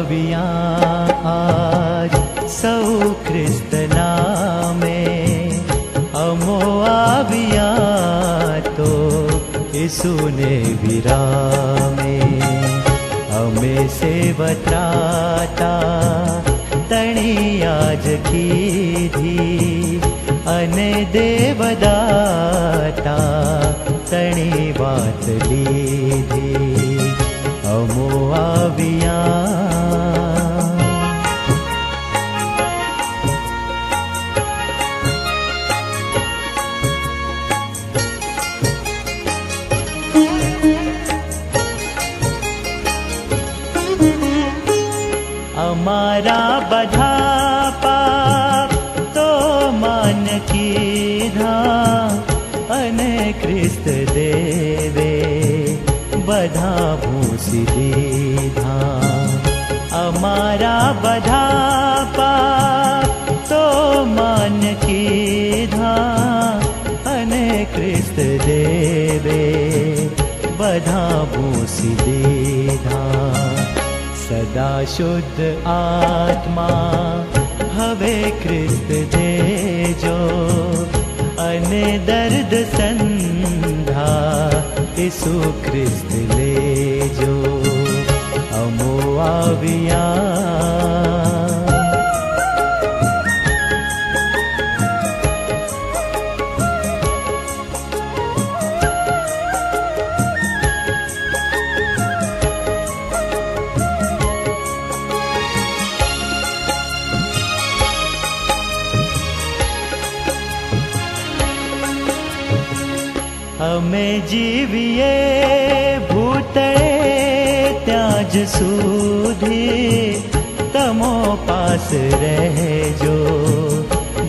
આવ્યા આજ સૌ ખ્રિસ્તના મેં અમો આવ્યા તો ઈસુને વિરામે અમે સેવત્રાતા તણી આજ કીધી અને દેવદાતા તણી વાત લીધી અમો આવ્યા અમારા બધા પાપ તો માન કીધા અને ખ્રિસ્ત દેવે બધા ભૂસી દીધા અમારા બધા પાપ તો માન કીધા અને ખ્રિસ્ત દેવે બધા ભૂસી દીધા સદા શુદ્ધ આત્મા હવે ખ્રિસ્ત દેજો અને દર્દ સંધા ઈસુ ખ્રિસ્ત લેજો અમો આવ્યા અમે જીવીએ ભૂતળે ત્યાં જ સુધી તમો પાસ રહેજો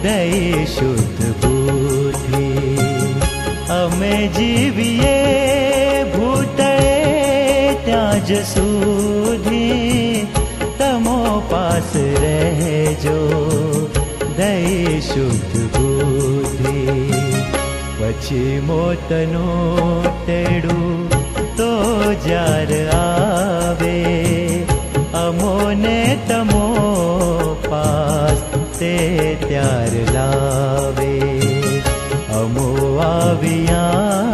દઈ શુદ્ધ બુદ્ધિ અમે જીવીએ ભૂતળે ત્યાં જ સુધી તમો પાસ રહેજો દઈ શુદ્ધ બુદ્ધિ પછી મોતનું તેડું તો જાર આવે અમોને તમો પાસ તે ત્યાર લાવે અમો આવ્યા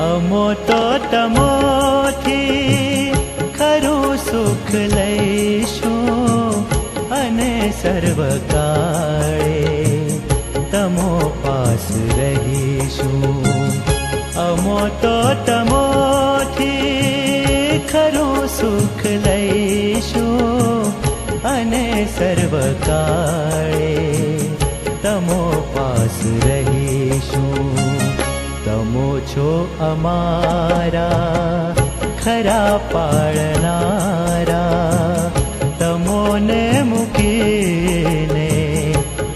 અમો તો તમોથી ખરું સુખ લઈશું અને સર્વકાળે તમો પાસ રહીશું અમો તો તમોથી ખરું સુખ લઈશું અને સર્વકાળે તમો પાસ રહીશું તમો છો અમારા ખરા પાળનારા તમોને મૂકીને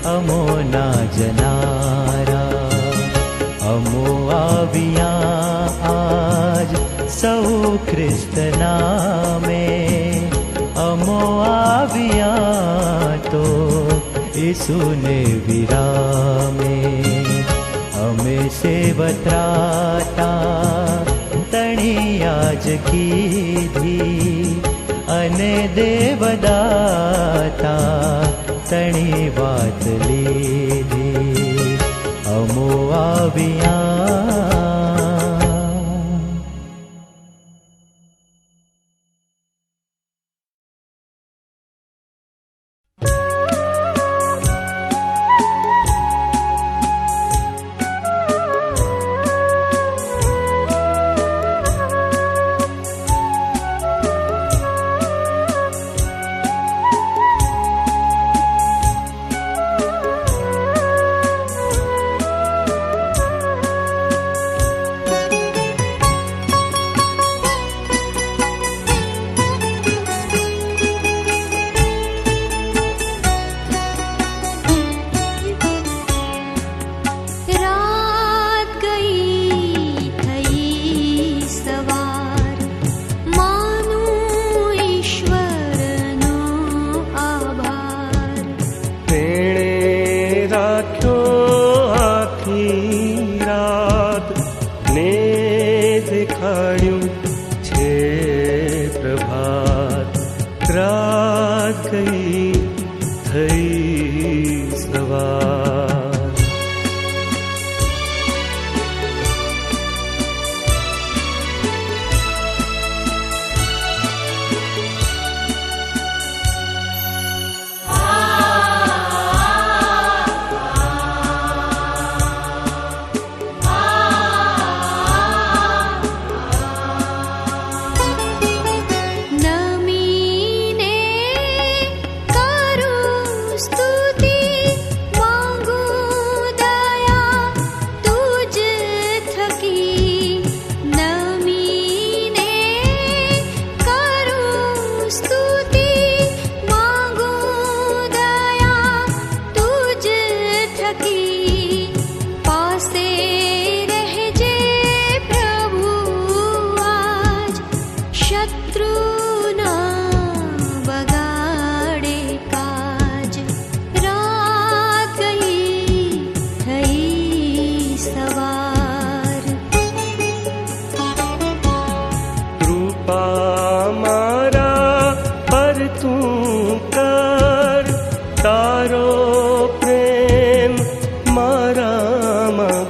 અમો ના જનારા અમો આવ્યા આજ સૌ ખ્રિસ્તના મેં અમો આવ્યા તો ઈસુને વિરામે અમે સેવત્રાતા તણી આજ કીધી અને દેવદાતા તણી વાત લીધી અમો આવ્યા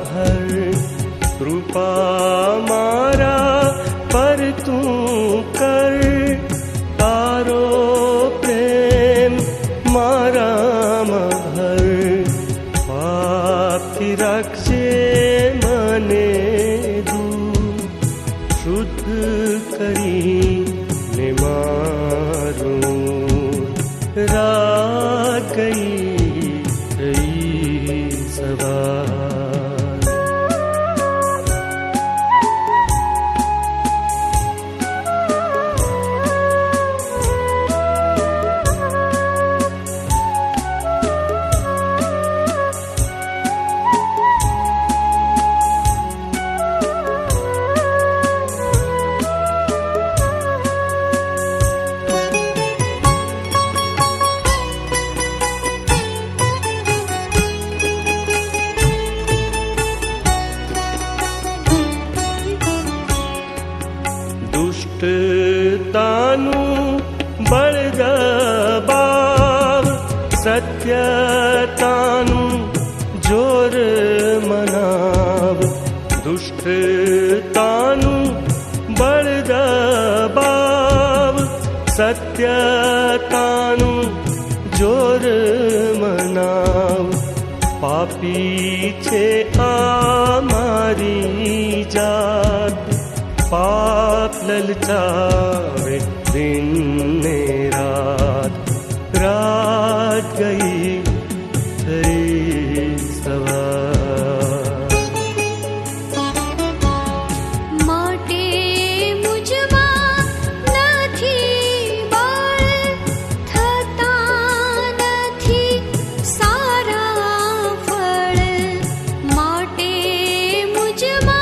भर कृपा मारा पर तू कर तारो प्रेम मारा भर पाप रक्षे मने दूर शुद्ध करी ने मारू रात गई सवार। दुष्टतानु बळ दबाव सत्यतानु जोर मनाव दुष्टतानु बळ दबाव सत्यतानु जोर मनाव पापी छे आमारी जात पाप ललचावे दिन ने रात रात गई तेरी सवार। माटे मुझमा नथी बाळ थता नथी सारा फळ माटे मुझमा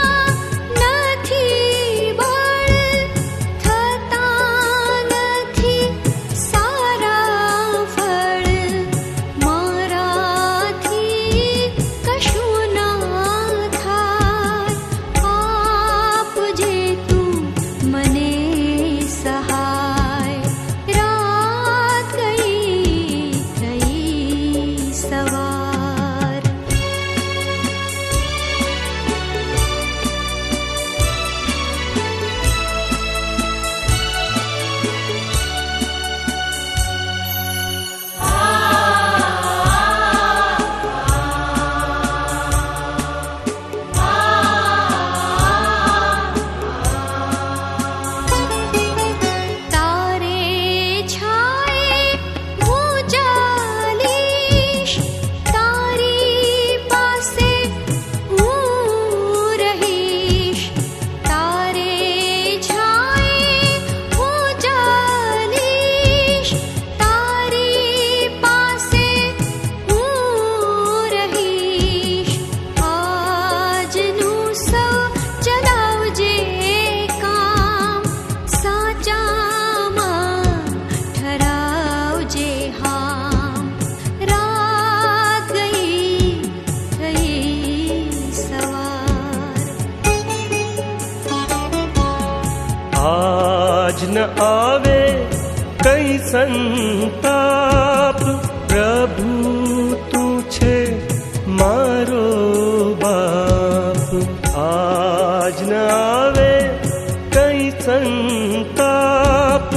आज न आवे कई संताप प्रभु तू छे मारो बाप। आज न आवे कई संताप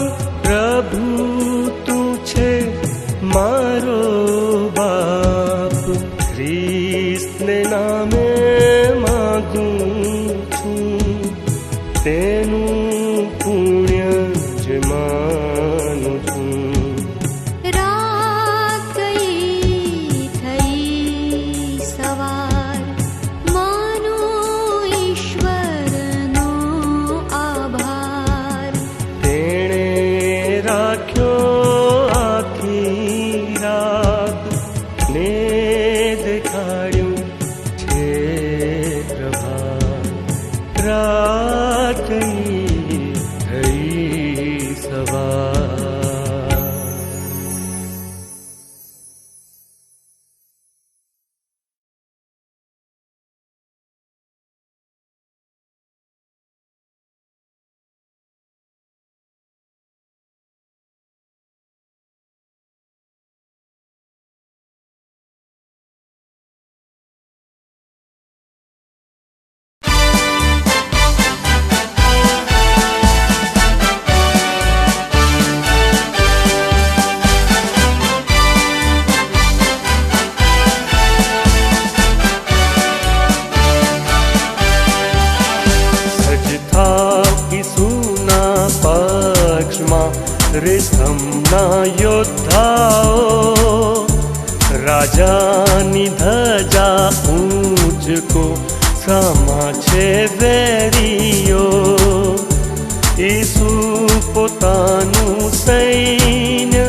प्रभु तू छे मारो बाप। ख्रिस्त ने नामे मागू छूं तेनु पुण्य ज मानु छूं। रात गई थई सवार मानो ईश्वरनो आभार। तेणे राख्यो आखी रात ने देखाड्યું છે પ્રભાત। रात गई રાજાની ધજા ઊંચકો સામા છે વેરીઓ. ઈસુ પોતાનું સૈન્ય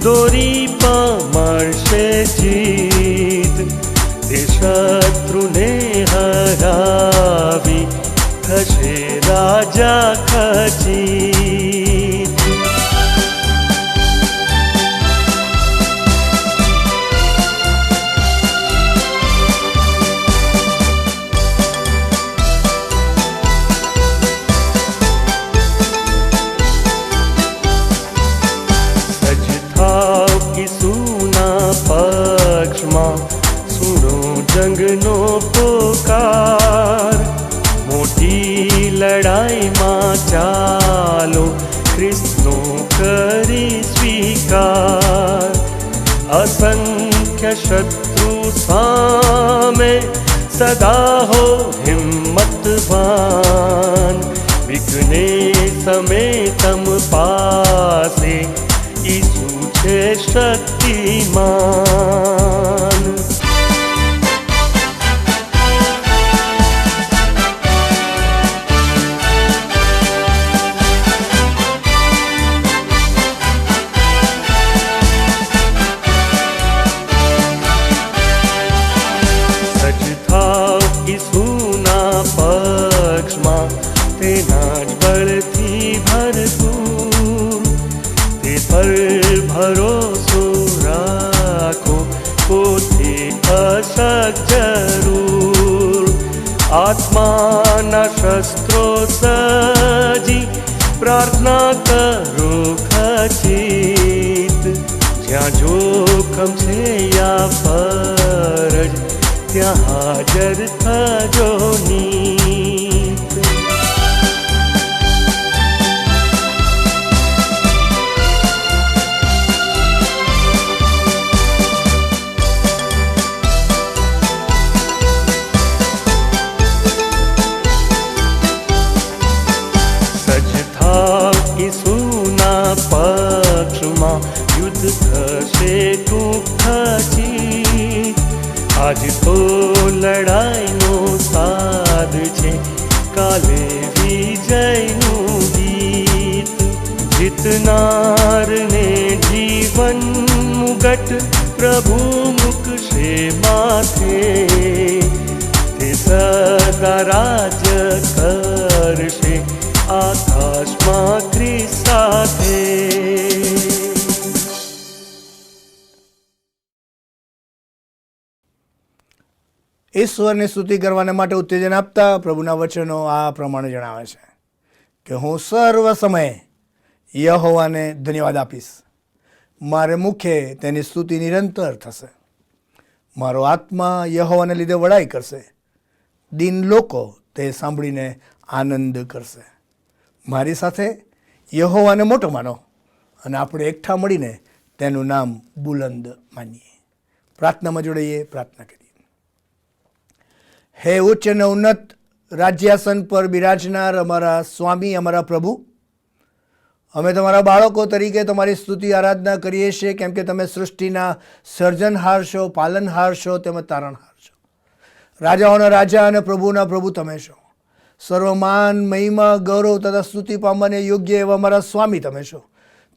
દોરી પામશે જીત. તે શત્રુને હરાવી થશે રાજા ખચિત. પક્ષમાં સુનો જંગનો પોકાર. મોટી લડાઈમાં ચાલો ખ્રિસ્તનો કરી સ્વીકાર. અસંખ્ય શત્રુ સામે સદા હો હિંમતવાન. વિઘ્ને સમે તમ પાસે ઈસુ છે શક્તિમાન. સજ થાવ ઈસુના પક્ષમાં, તેના જ બળથી ભરપૂર. તે પર ભરોસો રાખો, પોતે અશક જરૂર. આત્માના શસ્ત્રો સજી પ્રાર્થના કરો ખચિત. જ્યાં જોખમ છે યા ફરજ, ત્યાં હાજર થજો નીત. ઈસુના પક્ષમાં યુદ્ધ થશે ટૂંક ખચિત. આજ તો લડાઈનો સાદ છે, કાલે વિજયનું ગીત. જીતનારને જીવન મુગટ પ્રભુ મૂકશે માથે. તે સદા રાજ્ય કરશે આકાશમાં ખ્રિસ્ત સાથે. ઈશ્વરની સ્તુતિ કરવાને માટે ઉત્તેજન આપતા પ્રભુના વચનો આ પ્રમાણે જણાવે છે કે હું સર્વ સમયે યહોવાને ધન્યવાદ આપીશ. મારે મુખે તેની સ્તુતિ નિરંતર થશે. મારો આત્મા યહોવાને લીધે વડાઈ કરશે. દીન લોકો તે સાંભળીને આનંદ કરશે. મારી સાથે યહોવાને મોટો માનો અને આપણે એકઠા મળીને તેનું નામ બુલંદ માનીએ. પ્રાર્થનામાં જોડાઈએ, પ્રાર્થના કરીએ. હે ઉચ્ચ અને ઉન્નત રાજ્યાસન પર બિરાજનાર અમારા સ્વામી, અમારા પ્રભુ, અમે તમારા બાળકો તરીકે તમારી સ્તુતિ આરાધના કરીએ છીએ, કેમ કે તમે સૃષ્ટિના સર્જનહાર છો, પાલનહાર છો, તેમજ તારણહાર છો. રાજાઓના રાજા અને પ્રભુના પ્રભુ તમે છો. સર્વમાન, મહિમા, ગૌરવ તથા સ્તુતિ પામવાને યોગ્ય એવા અમારા સ્વામી તમે છો.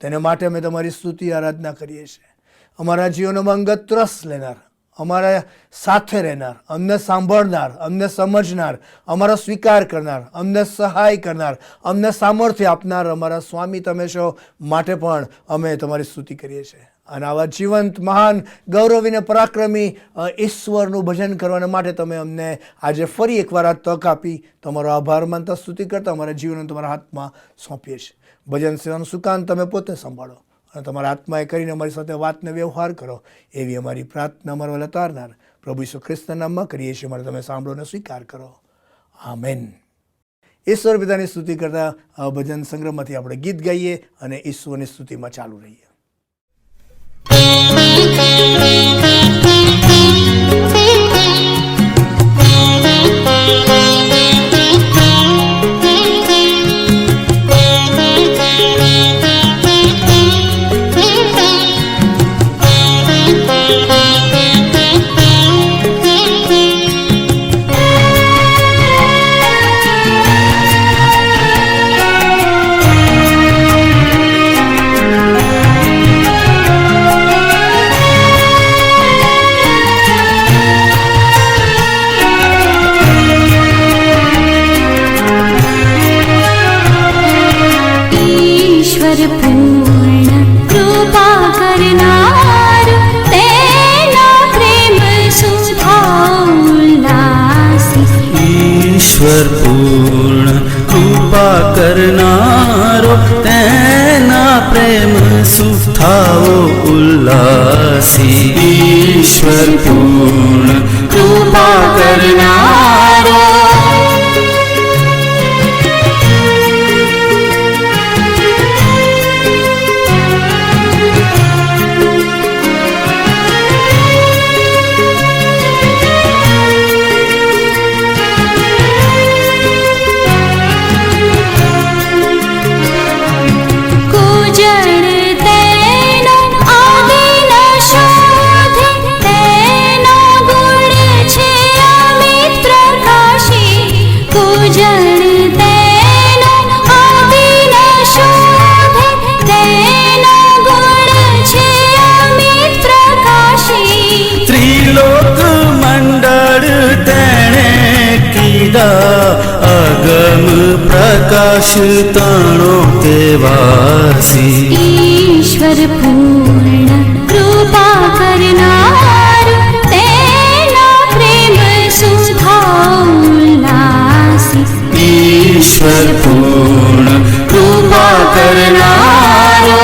તેને માટે અમે તમારી સ્તુતિ આરાધના કરીએ છીએ. અમારા જીવનમાં અંગત રસ લેનાર, અમારા સાથે રહેનાર, અમને સાંભળનાર, અમને સમજનાર, અમારો સ્વીકાર કરનાર, અમને સહાય કરનાર, અમને સામર્થ્ય આપનાર અમારા સ્વામી તમે છો. માટે પણ અમે તમારી સ્તુતિ કરીએ છીએ. અને આવા જીવંત, મહાન, ગૌરવીને પરાક્રમી ઈશ્વરનું ભજન કરવાને માટે તમે અમને આજે ફરી એકવાર આ તક આપી. તમારો આભાર માનતા સ્તુતિ કરતા અમારા જીવનને તમારા હાથમાં સોંપીએ છીએ. ભજન સેવાનું સુકાન તમે પોતે સંભાળો અને તમારા આત્માએ કરીને અમારી સાથે વાતને વ્યવહાર કરો, એવી અમારી પ્રાર્થના અમારા લતારનાર પ્રભુ ઈસુ ખ્રિસ્તના નામમાં કરીએ છીએ. મારે તમે સાંભળો અને સ્વીકાર કરો. આમેન. ઈશ્વર પિતાની સ્તુતિ કરતા ભજન સંગ્રહમાંથી આપણે ગીત ગાઈએ અને ઈશ્વરની સ્તુતિમાં ચાલુ રહીએ. ઈશ્વર પૂર્ણ કૃપા કરનારો તેના પ્રેમ સુખાવો ઉલ્લાસી ઈશ્વર પૂર્ણ કૃપા કરનારો અગમ પ્રકાશ તાણો કેવાસી ઈશ્વર પૂર્ણ કૃપા કરનાર તેના પ્રેમ સુખાઉલ્લાસી ઈશ્વર પૂર્ણ કૃપા કરનારો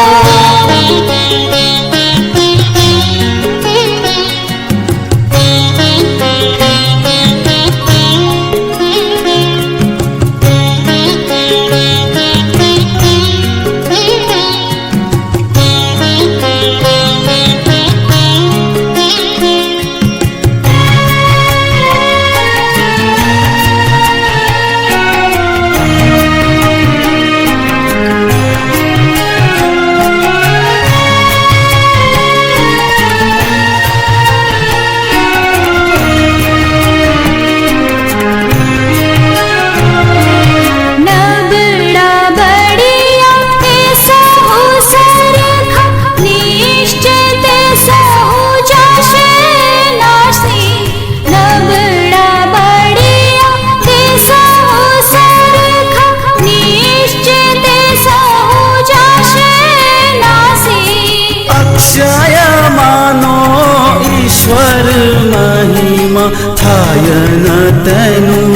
ઈશ્વર મહિમા થાય ન તેનું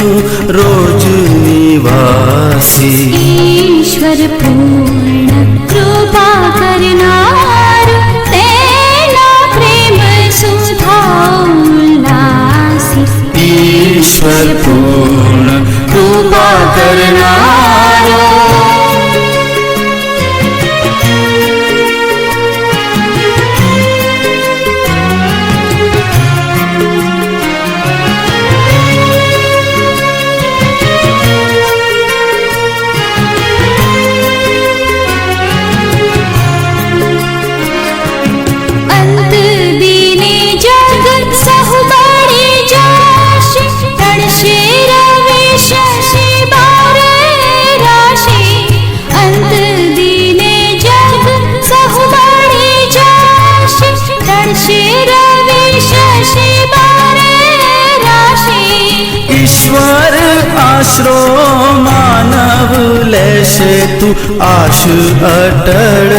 રોજ નિવાસી ઈશ્વર પૂર્ણ કૃપા કરનાર તેના પ્રેમ સુખાઉલ્લાસી ઈશ્વર પૂર્ણ કૃપા કરનારો ઈશ્વર આશરો માનવ લેશે તું આશ અટળ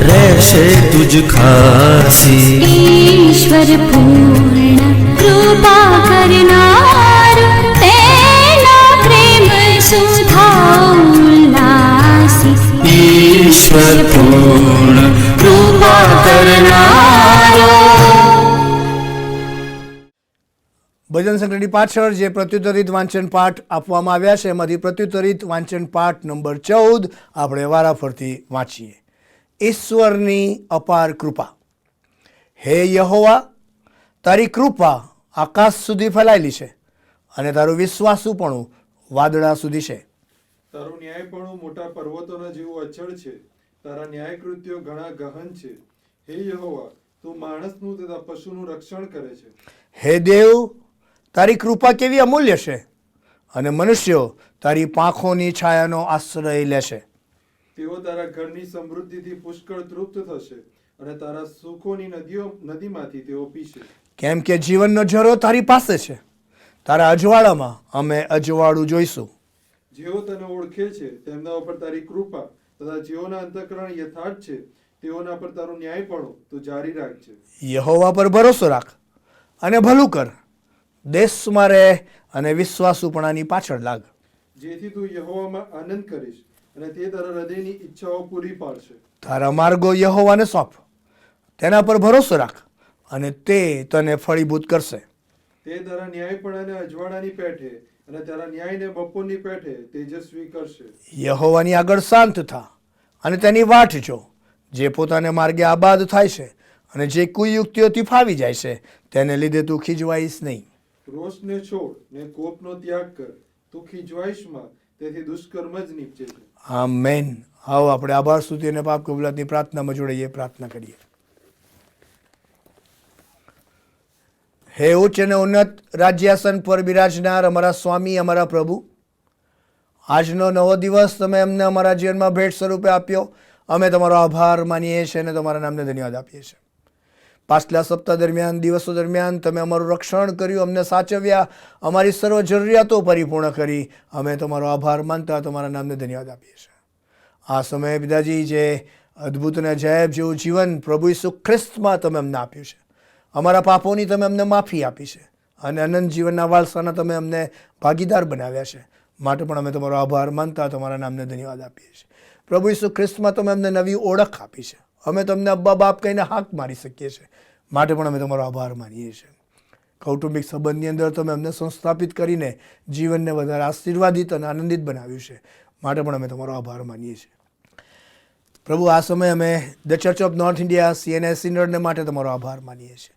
રહેશે તુજ ખાસી ઈશ્વર પૂર્ણ કૃપા કરનાર તેના પ્રેમ સુખાઉલ્લાસી ઈશ્વર પૂર્ણ કૃપા કરનારો ભજન સંગ્રહની પાછળ જે પ્રત્યુત્તરિત વાંચન પાઠ આપવામાં આવ્યા છે એમાંથી પ્રત્યુત્તરિત વાંચન પાઠ નંબર 14 આપણે વારાફરતી વાંચીએ. ઈશ્વરની અપાર કૃપા. હે યહોવા, તારી કૃપા આકાશ સુધી ફેલાયેલી છે અને તારું વિશ્વાસુપણું વાદળા સુધી છે. તારું ન્યાયપણું મોટા પર્વતોના જેવું અચળ છે. તારા ન્યાયકૃત્યો ઘણા ગહન છે. હે યહોવા, તું માણસનું તથા પશુનું રક્ષણ કરે છે. હે દેવ, તારી કૃપા કેવી અમૂલ્ય છે અને મનુષ્યો તારી પાંખોની છાયાનો આશ્રય લેશે. તેઓ તારા ઘરની સમૃદ્ધિથી પુષ્કળ તૃપ્ત થશે અને તારા સુખોની નદીમાંથી તેઓ પીશે. કેમ કે જીવનનો ઝરો તારી પાસે છે, તારા અજવાળામાં અમે અજવાળું જોઈશું. જેઓ તને ઓળખે છે તેમના ઉપર તારી કૃપા તથા જેઓના અંતઃકરણ યથાર્થ છે તેઓના પર તારું ન્યાયપણું તું જારી રાખજે. યહોવા પર ભરોસો રાખ અને ભલું કર. દેશમાં રહે અને વિશ્વાસુપણાની પાછળ લાગ. જેથી તું યહોવામાં આનંદ કરીશ અને તે તારા હૃદયની ઈચ્છાઓ પૂરી પાડશે. તારા માર્ગો યહોવાને સોંપ, તેના પર ભરોસો રાખ અને તે તને ફળીભૂત કરશે. તે તારા ન્યાયપણાને અજવાળાની પેઠે અને તારા ન્યાયને બપોરની પેઠે તેજસ્વી કરશે. યહોવાની આગળ શાંત થા અને તેની વાટ જો. જે પોતાને માર્ગે આબાદ થાય છે અને જે કુયુક્તિઓથી ફાવી જાય છે તેને લીધે તું ખીજવાઈશ નહીં. રોષને છોડ ને કોપનો ત્યાગ કર, તું ખીજવાઈશમાં તેથી દુષ્કર્મ જ નીપજે છે. આમેન. આવો આપણે આભાર સ્તુતિ અને પાપ કબૂલાતની પ્રાર્થનામાં જોડાઈએ, પ્રાર્થના કરીએ. હે ઉચ્ચ અને ઉન્નત રાજ્યાસન પર બિરાજનાર અમારા સ્વામી, અમારા પ્રભુ, આજનો નવો દિવસ તમે અમને અમારા જીવનમાં ભેટ સ્વરૂપે આપ્યો. અમે તમારો આભાર માનીએ છીએ અને તમારા નામને ધન્યવાદ આપીએ છીએ. પાછલા સપ્તાહ દરમિયાન, દિવસો દરમિયાન તમે અમારું રક્ષણ કર્યું, અમને સાચવ્યા, અમારી સર્વ જરૂરિયાતો પરિપૂર્ણ કરી. અમે તમારો આભાર માનતા તમારા નામને ધન્યવાદ આપીએ છીએ. આ સમયે પિતાજી, જે અદ્ભુત અને અજાયબ જેવું જીવન પ્રભુ ઈસુ ખ્રિસ્તમાં તમે અમને આપ્યું છે, અમારા પાપોની તમે અમને માફી આપી છે અને અનંત જીવનના વારસાના તમે અમને ભાગીદાર બનાવ્યા છે. માટે પણ અમે તમારો આભાર માનતા તમારા નામને ધન્યવાદ આપીએ છીએ. પ્રભુ ઈસુ ખ્રિસ્તમાં તમે અમને નવી ઓળખ આપી છે. અમે તમને અબ્બા બાપ કહીને હાક મારી શકીએ છીએ. માટે પણ અમે તમારો આભાર માનીએ છીએ. કૌટુંબિક સંબંધની અંદર તમે અમને સંસ્થાપિત કરીને જીવનને વધારે આશીર્વાદિત અને આનંદિત બનાવ્યું છે. માટે પણ અમે તમારો આભાર માનીએ છીએ. પ્રભુ, આ સમયે અમે the Church of North India CNI સિનડને માટે તમારો આભાર માનીએ છીએ.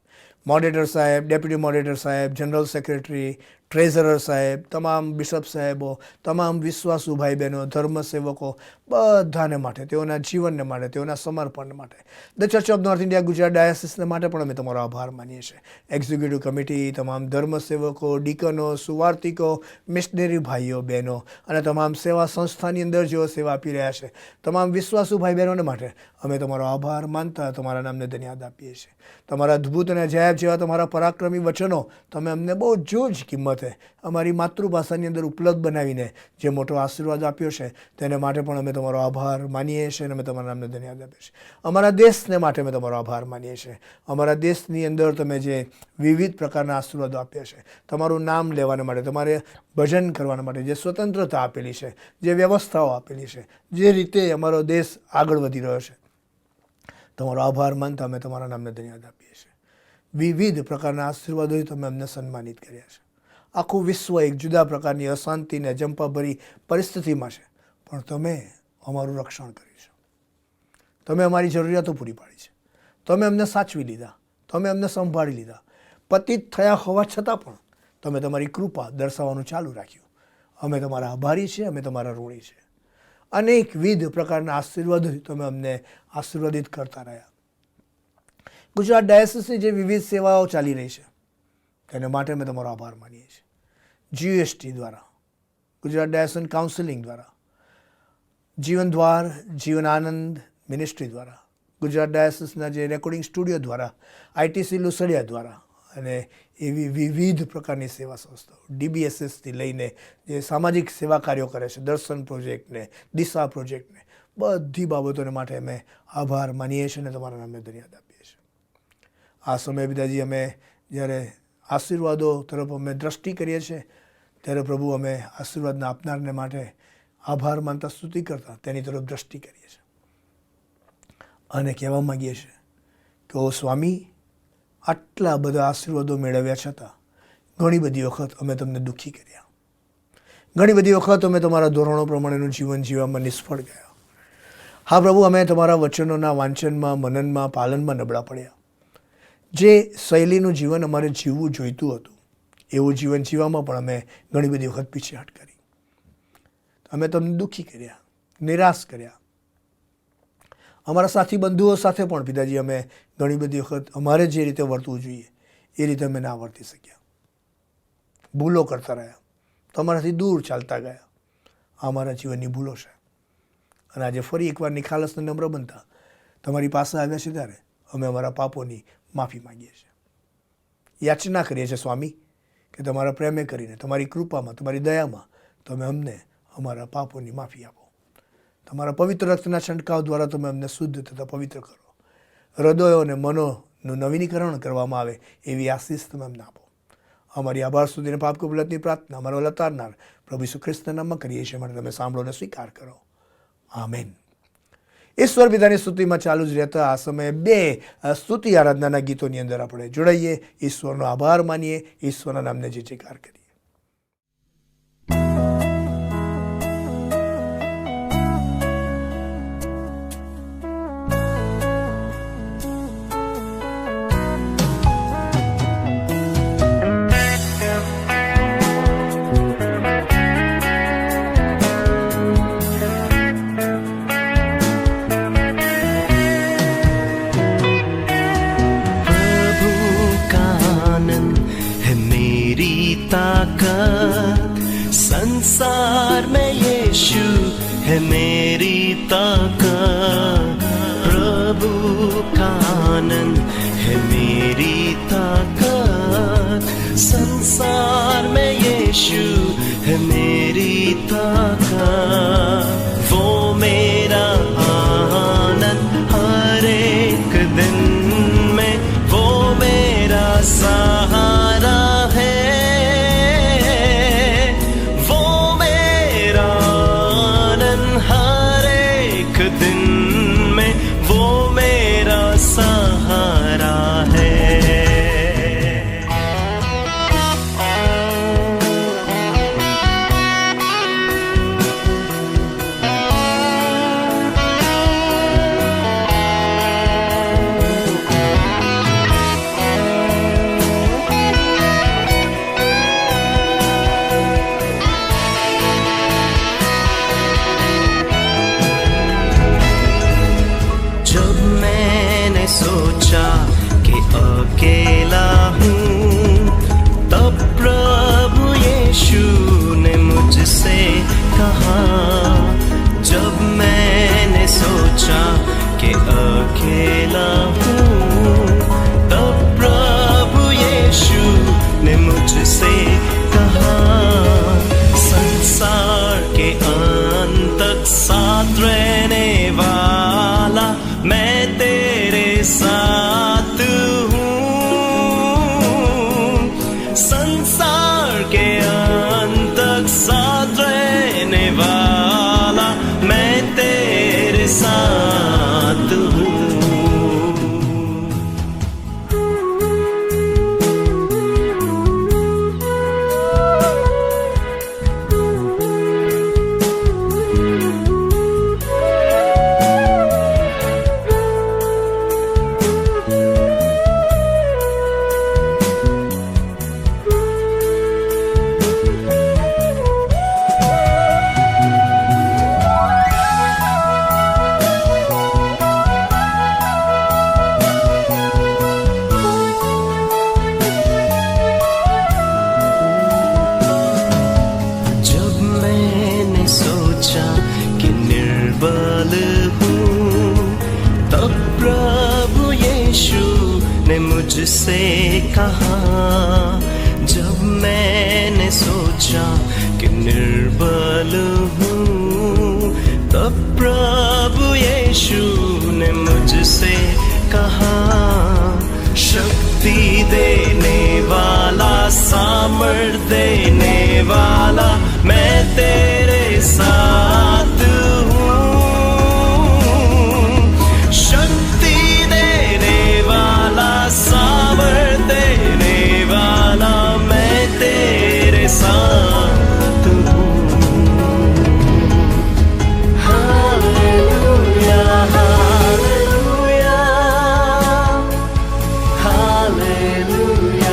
મોડરેટર સાહેબ, ડેપ્યુટી મોડરેટર સાહેબ, જનરલ સેક્રેટરી, ટ્રેઝરર સાહેબ, તમામ બિશપ સાહેબો, તમામ વિશ્વાસુ ભાઈ બહેનો, ધર્મસેવકો, બધાને માટે, તેઓના જીવનને માટે, તેઓના સમર્પણ માટે, the Church of North India Gujarat ડાયાસિસને માટે પણ અમે તમારો આભાર માનીએ છીએ. એક્ઝિક્યુટિવ કમિટી, તમામ ધર્મસેવકો, ડીકનો, સુવાર્તિકો, મિશનરી ભાઈઓ બહેનો અને તમામ સેવા સંસ્થાની અંદર જેઓ સેવા આપી રહ્યા છે, તમામ વિશ્વાસુ ભાઈ બહેનોને માટે અમે તમારો આભાર માનતા તમારા નામને ધન્યવાદ આપીએ છીએ. તમારા અદ્ભુત અને અજાયબ જેવા તમારા પરાક્રમી વચનો તમે અમને બહુ જોજ કિંમતે અમારી માતૃભાષાની અંદર ઉપલબ્ધ બનાવીને જે મોટો આશીર્વાદ આપ્યો છે તેને માટે પણ અમે તમારો આભાર માનીએ છીએ અને અમે તમારા નામને ધન્યવાદ આપીએ છીએ. અમારા દેશને માટે અમે તમારો આભાર માનીએ છીએ. અમારા દેશની અંદર તમે જે વિવિધ પ્રકારના આશીર્વાદો આપ્યા છે, તમારું નામ લેવાના માટે, તમારે ભજન કરવાના માટે જે સ્વતંત્રતા આપેલી છે, જે વ્યવસ્થાઓ આપેલી છે, જે રીતે અમારો દેશ આગળ વધી રહ્યો છે, તમારો આભાર માનતા અમે તમારા નામને ધન્યવાદ આપીએ છીએ. વિવિધ પ્રકારના આશીર્વાદોથી તમે અમને સન્માનિત કર્યા છે. આખું વિશ્વ એક જુદા પ્રકારની અશાંતિને જંપાભરી પરિસ્થિતિમાં છે, પણ તમે અમારું રક્ષણ કર્યું છે. તમે અમારી જરૂરિયાતો પૂરી પાડી છે. તમે અમને સાચવી લીધા, તમે અમને સંભાળી લીધા. પતિત થયા હોવા છતાં પણ તમે તમારી કૃપા દર્શાવવાનું ચાલુ રાખ્યું. અમે તમારા આભારી છીએ, અમે તમારા ઋણી છીએ. અનેકવિધ પ્રકારના આશીર્વાદોથી તમે અમને આશીર્વાદિત કરતા રહ્યા. ગુજરાત ડાયાસિસની જે વિવિધ સેવાઓ ચાલી રહી છે તેને માટે અમે તમારો આભાર માનીએ છીએ. GST દ્વારા, ગુજરાત ડાયાસન કાઉન્સિલિંગ દ્વારા, જીવન દ્વાર, જીવન આનંદ મિનિસ્ટ્રી દ્વારા, ગુજરાત ડાયાસિસના જે રેકોર્ડિંગ સ્ટુડિયો દ્વારા, ITC લુસડિયા દ્વારા અને એવી વિવિધ પ્રકારની સેવા સંસ્થાઓ, DBSSથી લઈને જે સામાજિક સેવા કાર્યો કરે છે, દર્શન પ્રોજેક્ટને, દિશા પ્રોજેક્ટને, બધી બાબતોને માટે અમે આભાર માનીએ છીએ અને તમારા નામને ધન્યવાદ આપીએ છીએ. આ સમયે પિતાજી, અમે જ્યારે આશીર્વાદો તરફ અમે દ્રષ્ટિ કરીએ છીએ ત્યારે પ્રભુ અમે આશીર્વાદના આપનારને માટે આભાર માનતા સ્તુતિ કરતા તેની તરફ દ્રષ્ટિ કરીએ છીએ અને કહેવા માગીએ છીએ કે ઓ સ્વામી, આટલા બધા આશીર્વાદો મેળવ્યા છતાં ઘણી બધી વખત અમે તમને દુઃખી કર્યા. ઘણી બધી વખત અમે તમારા ધોરણો પ્રમાણેનું જીવન જીવવામાં નિષ્ફળ ગયા. હા પ્રભુ, અમે તમારા વચનોના વાંચનમાં, મનનમાં, પાલનમાં નબળા પડ્યા. જે શૈલીનું જીવન અમારે જીવવું જોઈતું હતું એવું જીવન જીવવામાં પણ અમે ઘણી બધી વખત પીછેહટ કરી. અમે તમને દુઃખી કર્યા, નિરાશ કર્યા. અમારા સાથી બંધુઓ સાથે પણ પિતાજી અમે ઘણી બધી વખત અમારે જે રીતે વર્તવું જોઈએ એ રીતે અમે ના વર્તી શક્યા. ભૂલો કરતા રહ્યા, તમારાથી દૂર ચાલતા ગયા. આ અમારા જીવનની ભૂલો છે અને આજે ફરી એકવાર નિખાલસને નમ્ર બનતા તમારી પાસે આવ્યા છે ત્યારે અમે અમારા પાપોની માફી માંગીએ છીએ. યાચના કરીએ છીએ સ્વામી કે તમારા પ્રેમે કરીને, તમારી કૃપામાં, તમારી દયામાં તમે અમને અમારા પાપોની માફી આપો. તમારા પવિત્ર રક્તના છંટકાવ દ્વારા તમે અમને શુદ્ધ તથા પવિત્ર કરો. હૃદયો અને મનોનું નવીનીકરણ કરવામાં આવે એવી આશીષ તમે અમને આપો. અમારી આભાર સુધીને પાપ કબૂલતની પ્રાર્થના અમારો લતારનાર પ્રભુ ઈસુ ખ્રિસ્તના નામમાં કરીએ છીએ. મને તમે સાંભળો અને સ્વીકાર કરો. આમેન. ઈશ્વર પિતાની સ્તુતિમાં ચાલુ જ રહેતા આ સમયે 2 સ્તુતિ આરાધનાના ગીતોની અંદર આપણે જોડાઈએ, ઈશ્વરનો આભાર માનીએ, ઈશ્વરના નામને જે જયકાર કરીએ. संसार में यीशु है मेरी ताकत, प्रभु का आनंद है मेरी ताकत. संसार में यीशु है मेरी ताकत, वो मेरा आनंद हर एक दिन में, वो मेरा सहारा है. दिन में वो मेरा सहारा है. सोचा कि अकेला हूँ, तब प्रभु यीशु ने मुझसे कहा. जब मैंने सोचा कि अकेला हूँ, तब प्रभु यीशु ने मुझसे कहा. संसार के अंत तक साथ रहने वाला मैं तेरे साथ हूँ. संसार के अंत तक साथ रहने वाला मैं तेरे साथ हूँ. मुझसे कहा. जब मैंने सोचा कि निर्बल हूँ, तब प्रभु यीशु ने मुझसे कहा. शक्ति देने वाला, सामर्थ देने वाला मैं तेरे साथ हूँ. शक्ति देने वाला, सामर्थ देने वाला मैं तेरे साथ हूँ. Hallelujah, hallelujah, hallelujah,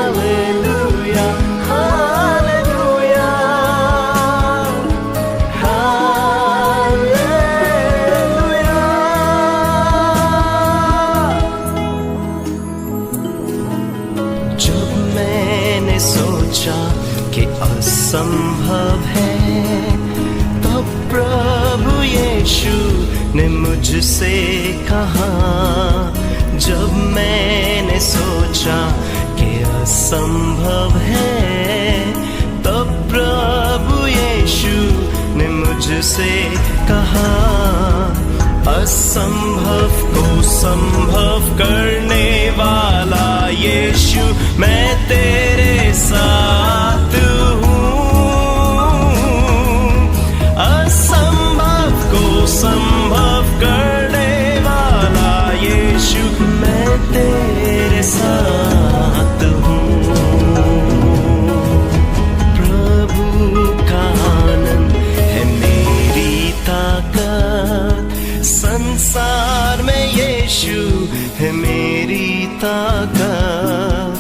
hallelujah, hallelujah, कि असंभव है, तब प्रभु यीशु ने मुझसे कहा. जब मैंने सोचा कि असंभव है, तब प्रभु यीशु ने मुझसे कहा. असंभव को संभव करने वाला यीशु, मैं तेरे साथ हूँ। असंभव को संभव करने वाला यीशु, मैं तेरे साथ हूँ। प्रभु का आनंद है मेरी ताकत, संसार में यीशु है मेरी ताकत।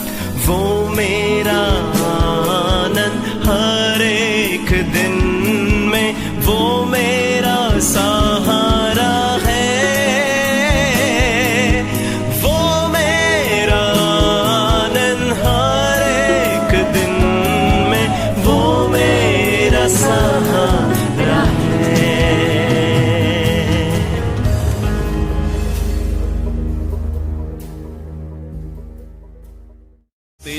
वो मेरा आनंद हर एक दिन में, वो मेरा सहारा है। वो मेरा आनंद हर एक दिन में, वो मेरा सहारा है।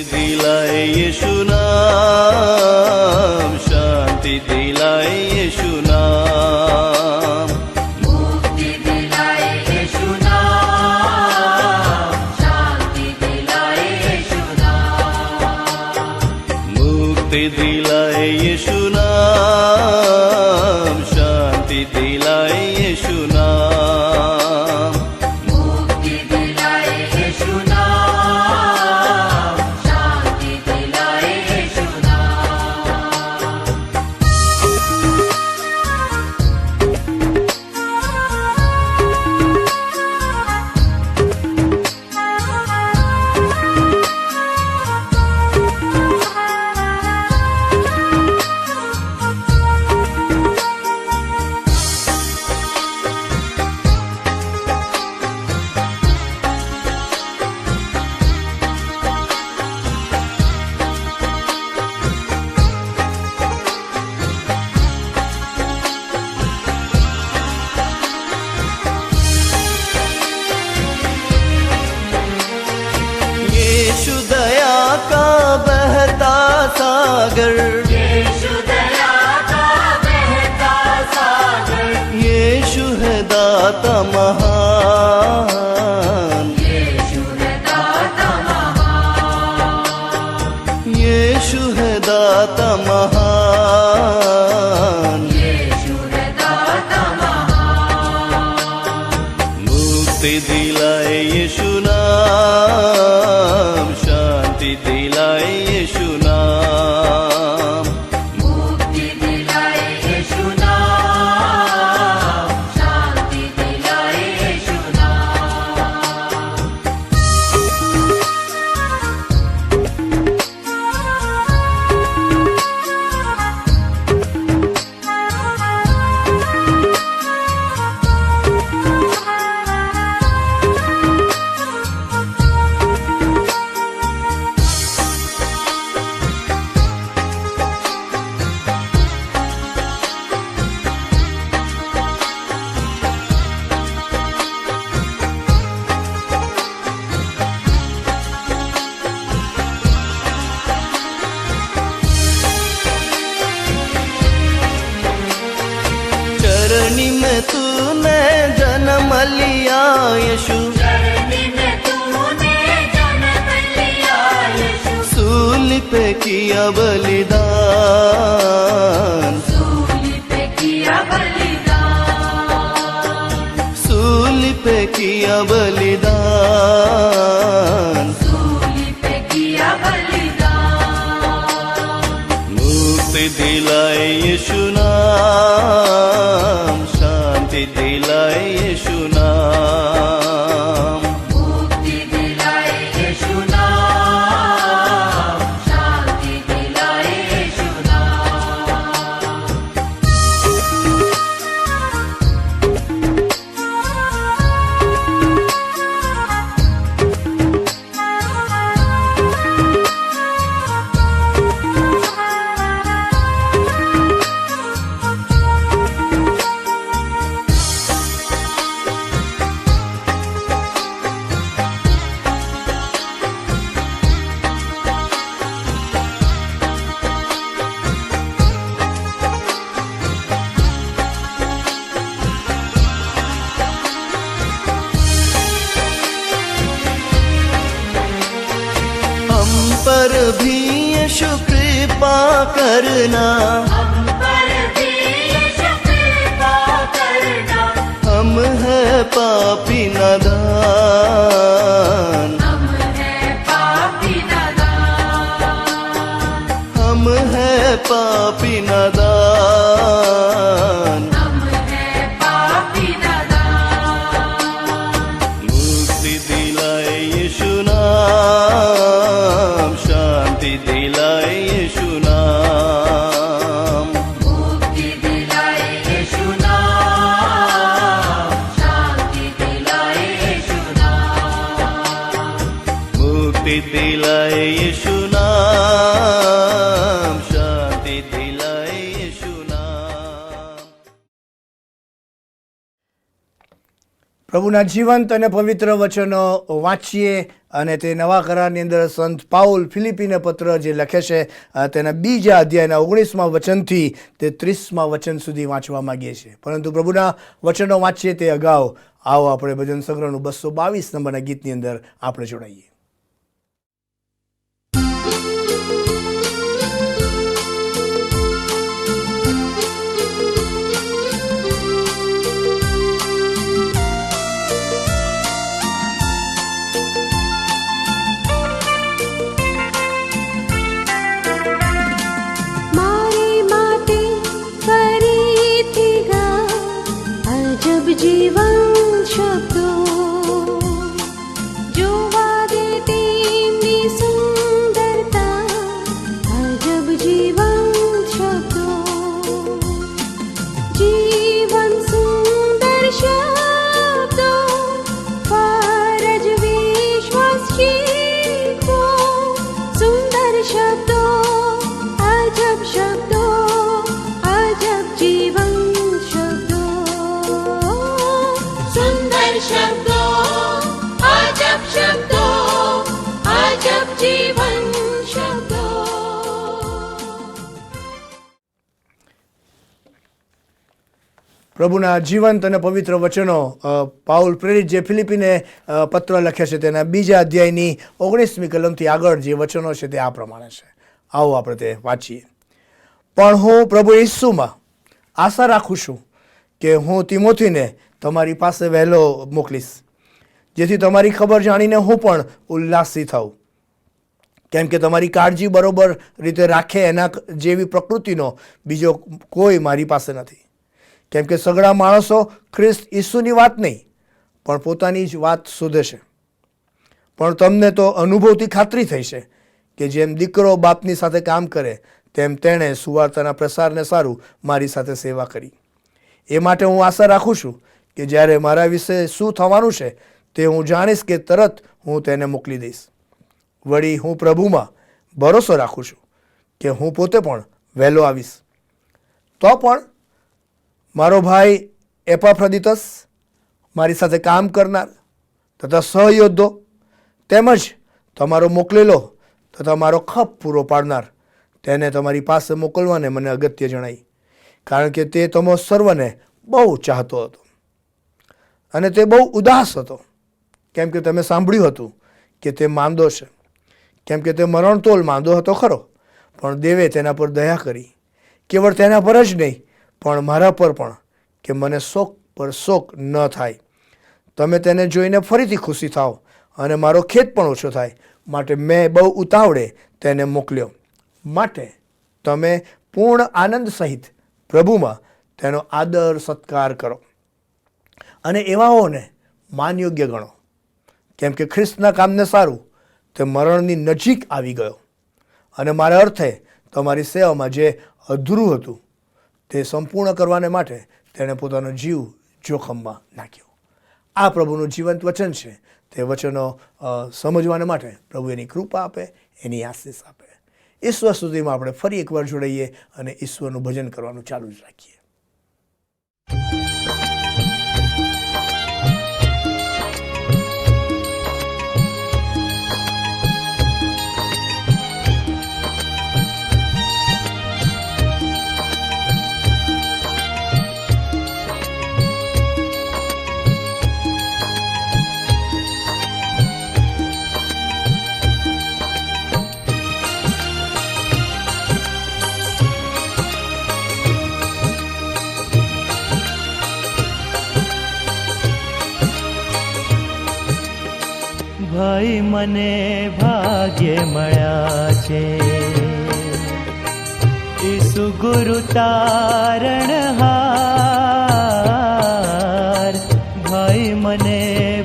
दिलाए यीशु नाम, शांति दिलाए यीशु नाम। मुक्ति दिलाए यीशु नाम, शांति दिलाए यीशु नाम। मुक्ति दिलाए यीशु नाम, शांति दिलाए यीशु नाम। मुक्ति दिलाए यीशु नाम, शांति दिलाए यीशु यीशु दया का बहता सागर, यीशु दया का बहता सागर। यीशु है दाता महान, यीशु है दाता महान। यीशु है दाता महान। यीशु है दाता महान। मुक्ति दिलाए यीशु नाम, शांति दिलाए यीशु नाम। मुक्ति दिलाए यीशु नाम, शांति दिलाए यीशु नाम। चरनी में तूने जन्म लिया यीशु, चरनी में तूने जन्म लिया यीशु। सूली पे किया बलिदान, सूली पे किया बलिदान। सूली पे किया बलिदान। सूली पे किया बलिदान। मुक्ति दिलाए यीशु नाम, शांति दिलाए यीशु नाम। मुक्ति दिलाए यीशु नाम, शांति दिलाए यीशु नाम। पर भी यीशु कृपा करना, हम पर भी यीशु कृपा करना। हम है पापी नादान, हम है पापी नादान। हम है पापी नादान। हम है पापी नादान। मुक्ति दिलाए यीशु नाम, शांति दिलाए यीशु नाम। मुक्ति दिलाए यीशु नाम, शांति दिलाए यीशु नाम। मुक्ति दिलाए यीशु नाम, शांति दिलाए यीशु नाम। પ્રભુના જીવંત અને પવિત્ર વચનો વાંચીએ અને તે નવા કરારની અંદર સંત પાઉલ ફિલિપીને પત્ર જે લખે છે તેના બીજા અધ્યાયના 19મા વચનથી તે 30મા વચન સુધી વાંચવા માંગીએ છીએ. પરંતુ પ્રભુના વચનો વાંચીએ તે અગાઉ આવો આપણે ભજન સંગ્રહનું 222 નંબરના ગીતની અંદર આપણે જોડાઈએ. मारे माते फरीથી ગા અજબ જીવન શબ્દો જોવા દે તેમની સુંદરતા અજબ જીવન શબ્દો જીવન સુંદર શબ્દો ફરજ વિશ્વાસ શીખો સુંદર શબ્દો अजब शब्दों अजब जीवन शब्दों सुंदर शब्दों अजब शब्दों अजब जीवन शब्दों। પ્રભુના જીવંત અને પવિત્ર વચનો પાઉલ પ્રેરિત જે ફિલિપીને પત્ર લખે છે તેના બીજા અધ્યાયની 19મી કલમથી આગળ જે વચનો છે તે આ પ્રમાણે છે. આવો આપણે તે વાંચીએ. પણ હું પ્રભુ ઈસુમાં આશા રાખું છું કે હું તિમોથીને તમારી પાસે વહેલો મોકલીશ, જેથી તમારી ખબર જાણીને હું પણ ઉલ્લાસી થાઉં. કેમ કે તમારી કાળજી બરોબર રીતે રાખે એના જેવી પ્રકૃતિનો બીજો કોઈ મારી પાસે નથી. કેમ કે સગળા માણસો ખ્રિસ્ત ઈસુની વાત નહીં પણ પોતાની જ વાત શોધે છે. પણ તમને તો અનુભવથી ખાતરી થઈ છે કે જેમ દીકરો બાપની સાથે કામ કરે તેમ તેણે સુવાર્તાના પ્રસારને સારું મારી સાથે સેવા કરી. એ માટે હું આશા રાખું છું કે જ્યારે મારા વિશે શું થવાનું છે તે હું જાણીશ કે તરત હું તેને મોકલી દઈશ. વળી હું પ્રભુમાં ભરોસો રાખું છું કે હું પોતે પણ વહેલો આવીશ. તો પણ મારો ભાઈ એપાફ્રોદિતસ, મારી સાથે કામ કરનાર તથા સહયોદ્ધો, તેમજ તમારો મોકલેલો તથા મારો ખપ પૂરો પાડનાર, તેને તમારી પાસે મોકલવાને મને અગત્ય જણાઈ. કારણ કે તે તમો સર્વને બહુ ચાહતો હતો અને તે બહુ ઉદાસ હતો. કેમ કે તમે સાંભળ્યું હતું કે તે માંદો છે. કેમ કે તે મરણતોલ માંદો હતો ખરો, પણ દેવે તેના પર દયા કરી. કેવળ તેના પર જ નહીં પણ મારા પર પણ, કે મને શોક પર શોક ન થાય. તમે તેને જોઈને ફરીથી ખુશી થાઓ અને મારો ખેદ પણ ઓછો થાય. માટે મેં બહુ ઉતાવળે તેને મોકલ્યો. માટે તમે પૂર્ણ આનંદ સહિત પ્રભુમાં તેનો આદર સત્કાર કરો અને એવાઓને માનયોગ્ય ગણો. કેમ કે ખ્રિસ્તના કામને સારું તે મરણની નજીક આવી ગયો અને મારા અર્થે તમારી સેવામાં જે અધૂરું હતું તે સંપૂર્ણ કરવાને માટે તેણે પોતાનો જીવ જોખમમાં નાખ્યો. આ પ્રભુનું જીવંત વચન છે. તે વચનો સમજવાને માટે પ્રભુ એની કૃપા આપે, એની આશીષ આપે. ઈશ્વર સુધીમાં આપણે ફરી એકવાર જોડાઈએ અને ઈશ્વરનું ભજન કરવાનું ચાલુ જ રાખીએ. મને ભાગ્ય મળ્યા છે. ઈસુ ગુરુ તારણહાર, ભાઈ મને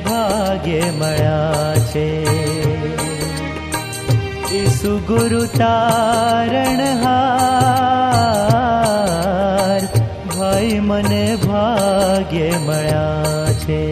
ભાગ્ય મળ્યા છે. ઈસુ ગુરુ તારણહાર, ભાઈ મને ભાગ્ય મળ્યા છે.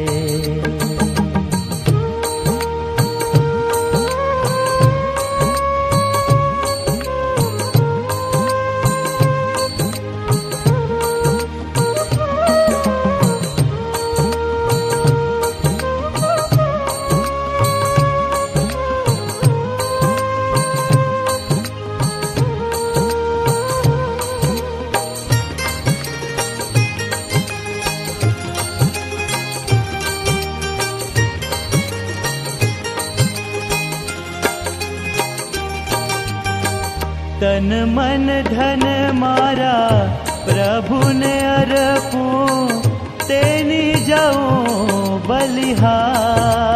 તન મન ધન મારા પ્રભુને અર્પું, તેની જાઉં બલિહાર.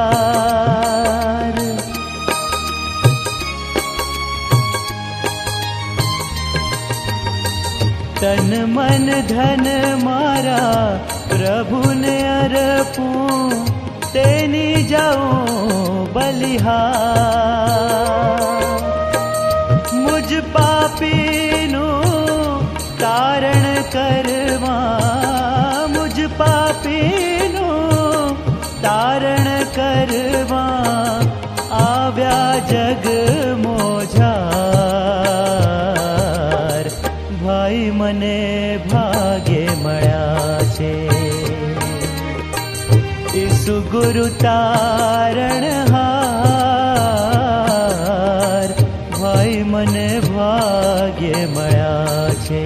તન મન ધન મારા પ્રભુને અર્પું, તેની જાઉં બલિહાર. મુજ પાપીનું તારણ કરવા, મુજ પાપીનું તારણ કરવા આવ્યા જગ મોજાર. ભાઈ મને ભાગ્ય મળ્યા છે. ઈસુ ગુરુ તારણહાર, ભાઈ મને ભાગ્ય મળ્યા છે.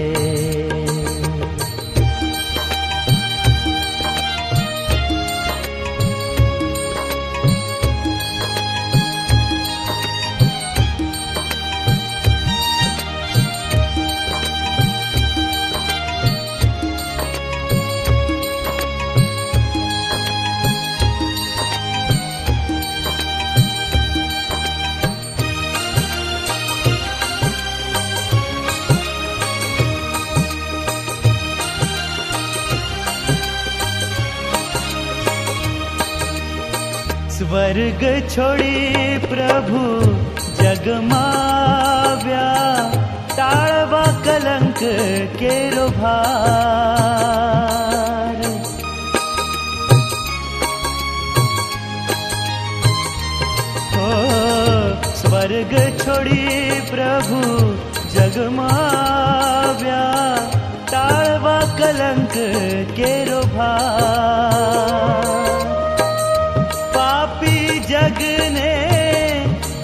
સ્વર્ગ છોડી પ્રભુ જગમાવ્યા, ટાળવા કલંક કેરો ભાર. ઓ સ્વર્ગ છોડી પ્રભુ જગમાવ્યા, ટાળવા કલંક કેરો ભાર. પાપી જગને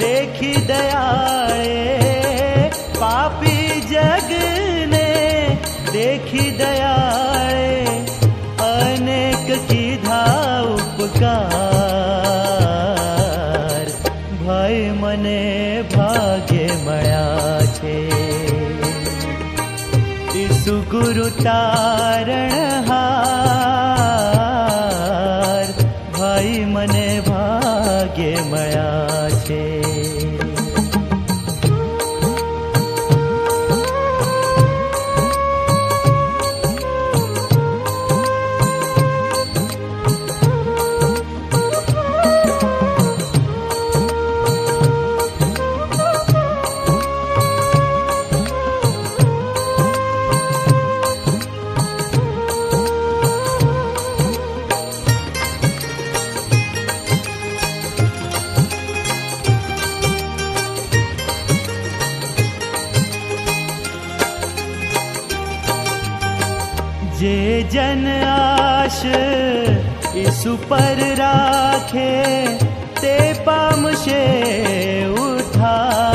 દેખી દયાળે, પાપી જગને દેખી દયાળે અનેક કીધા ઉપકાર. ભાઈ મને ભાગ્ય મળ્યા છે. ઈસુ ગુરુ તારણહાર, ભાઈ મને ભાગ્ય મળ્યા છે. જે જન આશ ઈસુ પર રાખે, તે પામશે ઉદ્ધાર.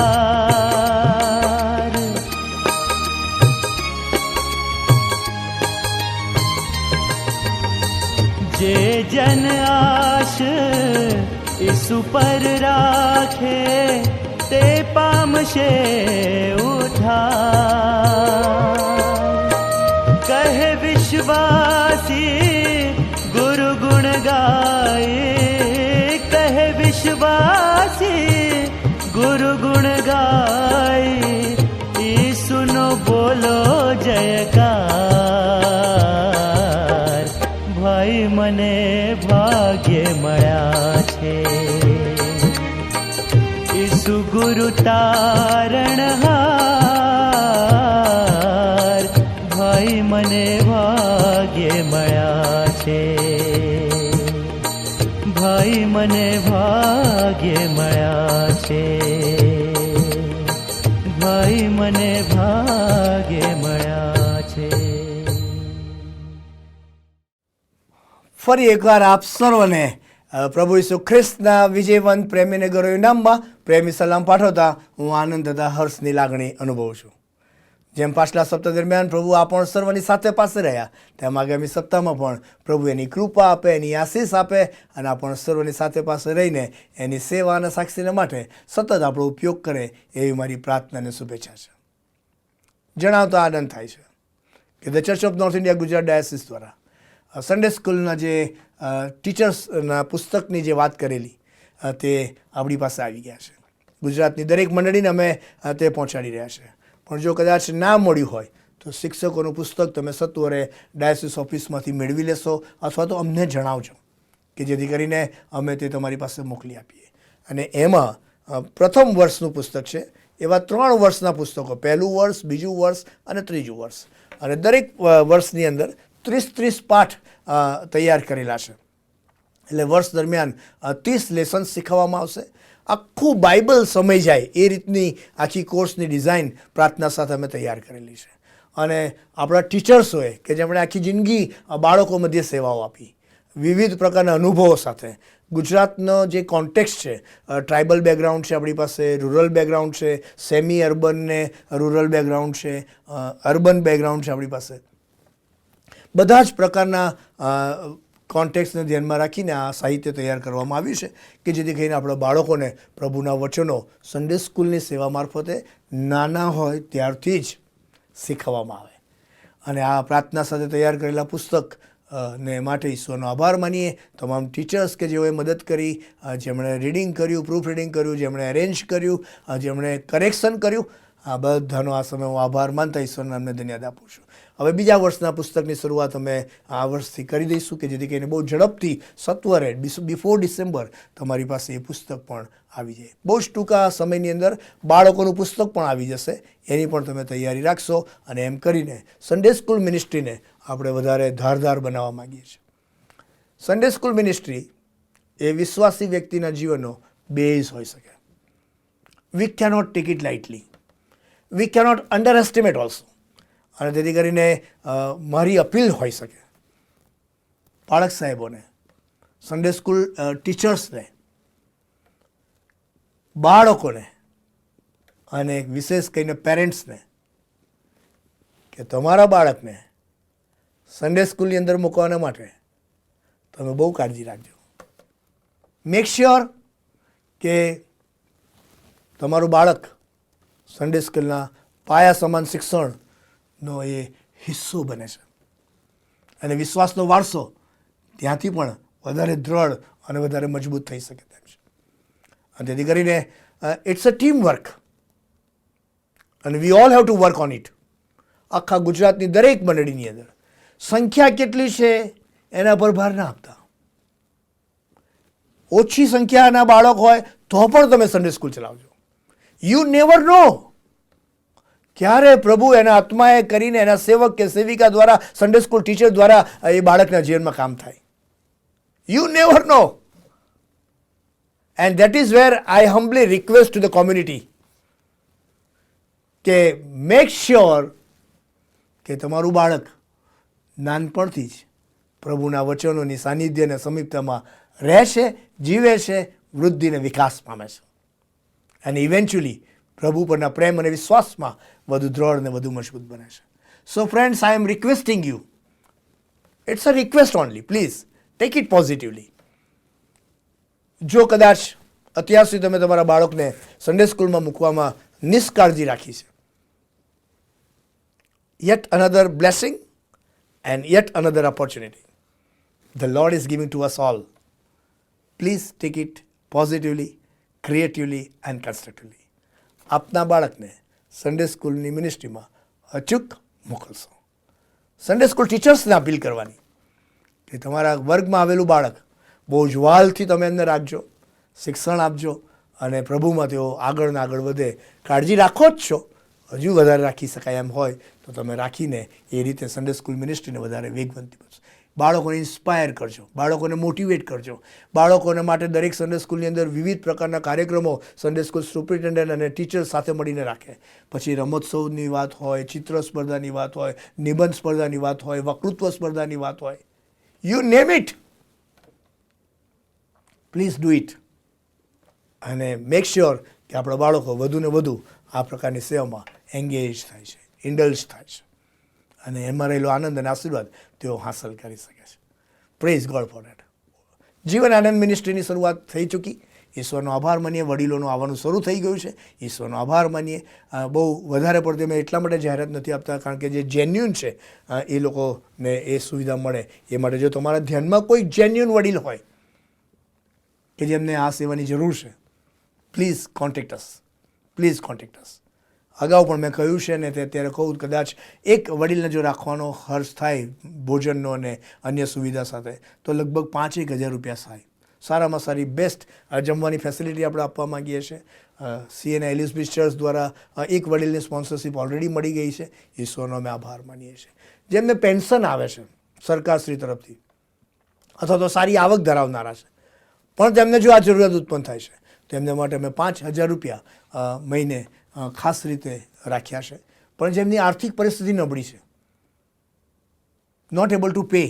જે જન આશ ઈસુ પર રાખે, તે પામશે ઉદ્ધાર. કહે વિશ્વાસી ગુરુ ગુણ ગાય, કહે વિશ્વાસી ગુણ ગાય ઈસુનો બોલો જયકાર ભાઈ મને ભાગ્ય મળ્યા છે ઈસુ ગુરુ તારણહાર ભાઈ મને ભાગ્ય મળ્યા છે ભાઈ મને ભાગ્ય મળ્યા છે ભાઈ મને ભાગ્ય મળ્યા છે. ફરી એકવાર આપ સર્વને પ્રભુ ઈસુ ખ્રિસ્તના વિજયવંત પ્રેમીને ગૌરવ નામમાં પ્રેમી સલામ પાઠવતા હું આનંદ તથા હર્ષની લાગણી અનુભવું છું. જેમ પાછલા સપ્તાહ દરમિયાન પ્રભુ આપણ સર્વની સાથે પાસે રહ્યા તેમ આગામી સપ્તાહમાં પણ પ્રભુ એની કૃપા આપે, એની આશીષ આપે અને આપણ સર્વની સાથે પાસે રહીને એની સેવા અને સાક્ષીને માટે સતત આપણો ઉપયોગ કરે એવી મારી પ્રાર્થના અને શુભેચ્છા છે. જણાવતા આનંદ થાય છે કે the Church of North India Gujarat diocese દ્વારા સન્ડે સ્કૂલના જે ટીચર્સના પુસ્તકની જે વાત કરેલી તે આપણી પાસે આવી ગયા છે. ગુજરાતની દરેક મંડળીને અમે તે પહોંચાડી રહ્યા છે. પણ જો કદાચ ના મળ્યું હોય તો શિક્ષકોનું પુસ્તક તમે સત્વરે ડાયસિસ ઓફિસમાંથી મેળવી લેશો અથવા તો અમને જણાવજો કે જેથી કરીને અમે તે તમારી પાસે મોકલી આપીએ. અને એમાં પ્રથમ વર્ષનું પુસ્તક છે. એવા 3 વર્ષના પુસ્તકો, પહેલું વર્ષ, બીજું વર્ષ અને ત્રીજું વર્ષ, અને દરેક વર્ષની અંદર 30 પાઠ તૈયાર કરેલા છે. એટલે વર્ષ દરમિયાન 30 લેસન્સ શીખવવામાં આવશે. આખું બાઇબલ સમય જાય એ રીતની આખી કોર્સની ડિઝાઇન પ્રાર્થના સાથે અમે તૈયાર કરેલી છે. અને આપણા ટીચર્સોએ કે જેમણે આખી જિંદગી બાળકો મધ્યે સેવાઓ આપી, વિવિધ પ્રકારના અનુભવો સાથે ગુજરાતનો જે કોન્ટેક્સ્ટ છે, ટ્રાઇબલ બેકગ્રાઉન્ડ છે આપણી પાસે, રૂરલ બેકગ્રાઉન્ડ છે, સેમી અર્બન ને રૂરલ બેકગ્રાઉન્ડ છે, અર્બન બેકગ્રાઉન્ડ છે આપણી પાસે, બધા જ પ્રકારના કોન્ટેક્સ્ટને ધ્યાનમાં રાખીને આ સાહિત્ય તૈયાર કરવામાં આવ્યું છે કે જેથી કરીને આપણા બાળકોને પ્રભુના વચનો સન્ડે સ્કૂલની સેવા મારફતે નાના હોય ત્યારથી જ શીખવવામાં આવે. અને આ પ્રાર્થના સાથે તૈયાર કરેલા પુસ્તક ને માટે ઈશ્વરનો આભાર માનીએ. તમામ ટીચર્સ કે જેઓએ મદદ કરી, જેમણે રીડિંગ કર્યું, પ્રૂફ રીડિંગ કર્યું, જેમણે અરેન્જ કર્યું, જેમણે કરેક્શન કર્યું, આ બધાનો આ સમય હું આભાર માનતા ઈશ્વરના નામને ધન્યવાદ આપું છું. હવે બીજા વર્ષના પુસ્તકની શરૂઆત અમે આ વર્ષથી કરી દઈશું કે જેથી કરીને બહુ ઝડપથી સત્વરે બિફોર ડિસેમ્બર તમારી પાસે એ પુસ્તક પણ આવી જાય. બહુ જ ટૂંકા સમયની અંદર બાળકોનું પુસ્તક પણ આવી જશે. એની પણ તમે તૈયારી રાખશો. અને એમ કરીને સન્ડે સ્કૂલ મિનિસ્ટ્રીને આપણે વધારે ધારદાર બનાવવા માગીએ છીએ. સન્ડે સ્કૂલ મિનિસ્ટ્રી એ વિશ્વાસી વ્યક્તિના જીવનનો બેઝ હોઈ શકે. વી cannot take it lightly, V cannot under estimate also. અને તેથી કરીને મારી અપીલ હોઈ શકે બાળક સાહેબોને, સન્ડે સ્કૂલ ટીચર્સને, બાળકોને અને વિશેષ કરીને પેરેન્ટ્સને કે તમારા બાળકને સન્ડે સ્કૂલની અંદર મૂકવાના માટે તમે બહુ કાળજી રાખજો. મેક શ્યોર કે તમારું બાળક સન્ડે સ્કૂલના પાયા સમાન શિક્ષણનો એ હિસ્સો બને છે અને વિશ્વાસનો વારસો ત્યાંથી પણ વધારે દ્રઢ અને વધારે મજબૂત થઈ શકે તેમ છે. અને તેથી કરીને ઇટ્સ અ ટીમ વર્ક અને we all have to work on it. આખા ગુજરાતની દરેક મંડળીની અંદર સંખ્યા કેટલી છે એના પર ભાર ના આપતા. ઓછી સંખ્યાના બાળક હોય તો પણ તમે સન્ડે સ્કૂલ ચલાવજો. યુ નેવર નો ક્યારે પ્રભુ એના આત્માએ કરીને એના સેવક કે સેવિકા દ્વારા, સન્ડે સ્કૂલ ટીચર દ્વારા એ બાળકના જીવનમાં કામ થાય. You never know. And that is where I humbly request to the community કે મેક શ્યોર કે તમારું બાળક નાનપણથી જ પ્રભુના વચનોની સાનિધ્ય અને સમીપતામાં રહેશે, જીવે છે, વૃદ્ધિને વિકાસ પામે છે અને ઇવેન્ચ્યુઅલી પ્રભુ પરના પ્રેમ અને વિશ્વાસમાં વધુ દ્રઢ અને વધુ મજબૂત બને છે. So friends, I am requesting you, it's a request only, please take it positively. જો કદાચ અત્યાર સુધી તમે તમારા બાળકને સન્ડે સ્કૂલમાં મૂકવામાં નિષ્કાળજી રાખી છે, yet another blessing and yet another opportunity the Lord is giving to us all. Please take it positively, creatively and constructively. આપના બાળકને સન્ડે સ્કૂલની મિનિસ્ટ્રીમાં અચૂક મોકલશો. સન્ડે સ્કૂલ ટીચર્સને અપીલ કરવાની કે તમારા વર્ગમાં આવેલું બાળક બહુ જ વાલથી તમે એમને રાખજો, શિક્ષણ આપજો અને પ્રભુમાં તેઓ આગળ ને આગળ વધે. કાળજી રાખો જ છો, હજુ વધારે રાખી શકાય એમ હોય તો તમે રાખીને એ રીતે સન્ડે સ્કૂલ મિનિસ્ટ્રીને વધારે વેગવંતી બનશો. બાળકોને ઇન્સ્પાયર કરજો, બાળકોને મોટિવેટ કરજો. બાળકોને માટે દરેક સન્ડે સ્કૂલની અંદર વિવિધ પ્રકારના કાર્યક્રમો સન્ડે સ્કૂલ સુપ્રિન્ટેન્ડન્ટ અને ટીચર સાથે મળીને રાખે. પછી રમોત્સવની વાત હોય, ચિત્ર સ્પર્ધાની વાત હોય, નિબંધ સ્પર્ધાની વાત હોય, વક્તૃત્વ સ્પર્ધાની વાત હોય, you name it, please do it. અને મેક શ્યોર કે આપણા બાળકો વધુ ને વધુ આ પ્રકારની સેવામાં એન્ગેજ થાય છે, ઇન્ડલ્જ થાય છે અને એમાં રહેલો આનંદ અને આશીર્વાદ તેઓ હાંસલ કરી શકે છે. Praise God for that. જીવન આનંદ મિનિસ્ટ્રીની શરૂઆત થઈ ચૂકી. ઈશ્વરનો આભાર માનીએ. વડીલોનું આવવાનું શરૂ થઈ ગયું છે. ઈશ્વરનો આભાર માનીએ. બહુ વધારે પડતી અમે એટલા માટે જાહેરાત નથી આપતા કારણ કે જે જેન્યુન છે એ લોકોને એ સુવિધા મળે એ માટે. જો તમારા ધ્યાનમાં કોઈ જેન્યુન વડીલ હોય કે જેમને આ સેવાની જરૂર છે, please contact us, please contact us. અગાઉ પણ મેં કહ્યું છે ને તે અત્યારે કહું, કદાચ એક વડીલને જો રાખવાનો ખર્ચ થાય ભોજનનો અને અન્ય સુવિધા સાથે તો લગભગ 5,000 રૂપિયા થાય. સારામાં સારી બેસ્ટ જમવાની ફેસિલિટી આપણે આપવા માગીએ છીએ. CNI એલિઝબેથ ચર્ચ દ્વારા એક વડીલની સ્પોન્સરશિપ ઓલરેડી મળી ગઈ છે. ઈશ્વરનો અમે આભાર માનીએ છીએ. જેમને પેન્શન આવે છે સરકારશ્રી તરફથી અથવા તો સારી આવક ધરાવનારા છે પણ તેમને જો આ જરૂરિયાત ઉત્પન્ન થાય છે તો એમના માટે અમે 5,000 રૂપિયા મહિને ખાસ રીતે રાખ્યા છે. પણ જેમની આર્થિક પરિસ્થિતિ નબળી છે, not able to pay,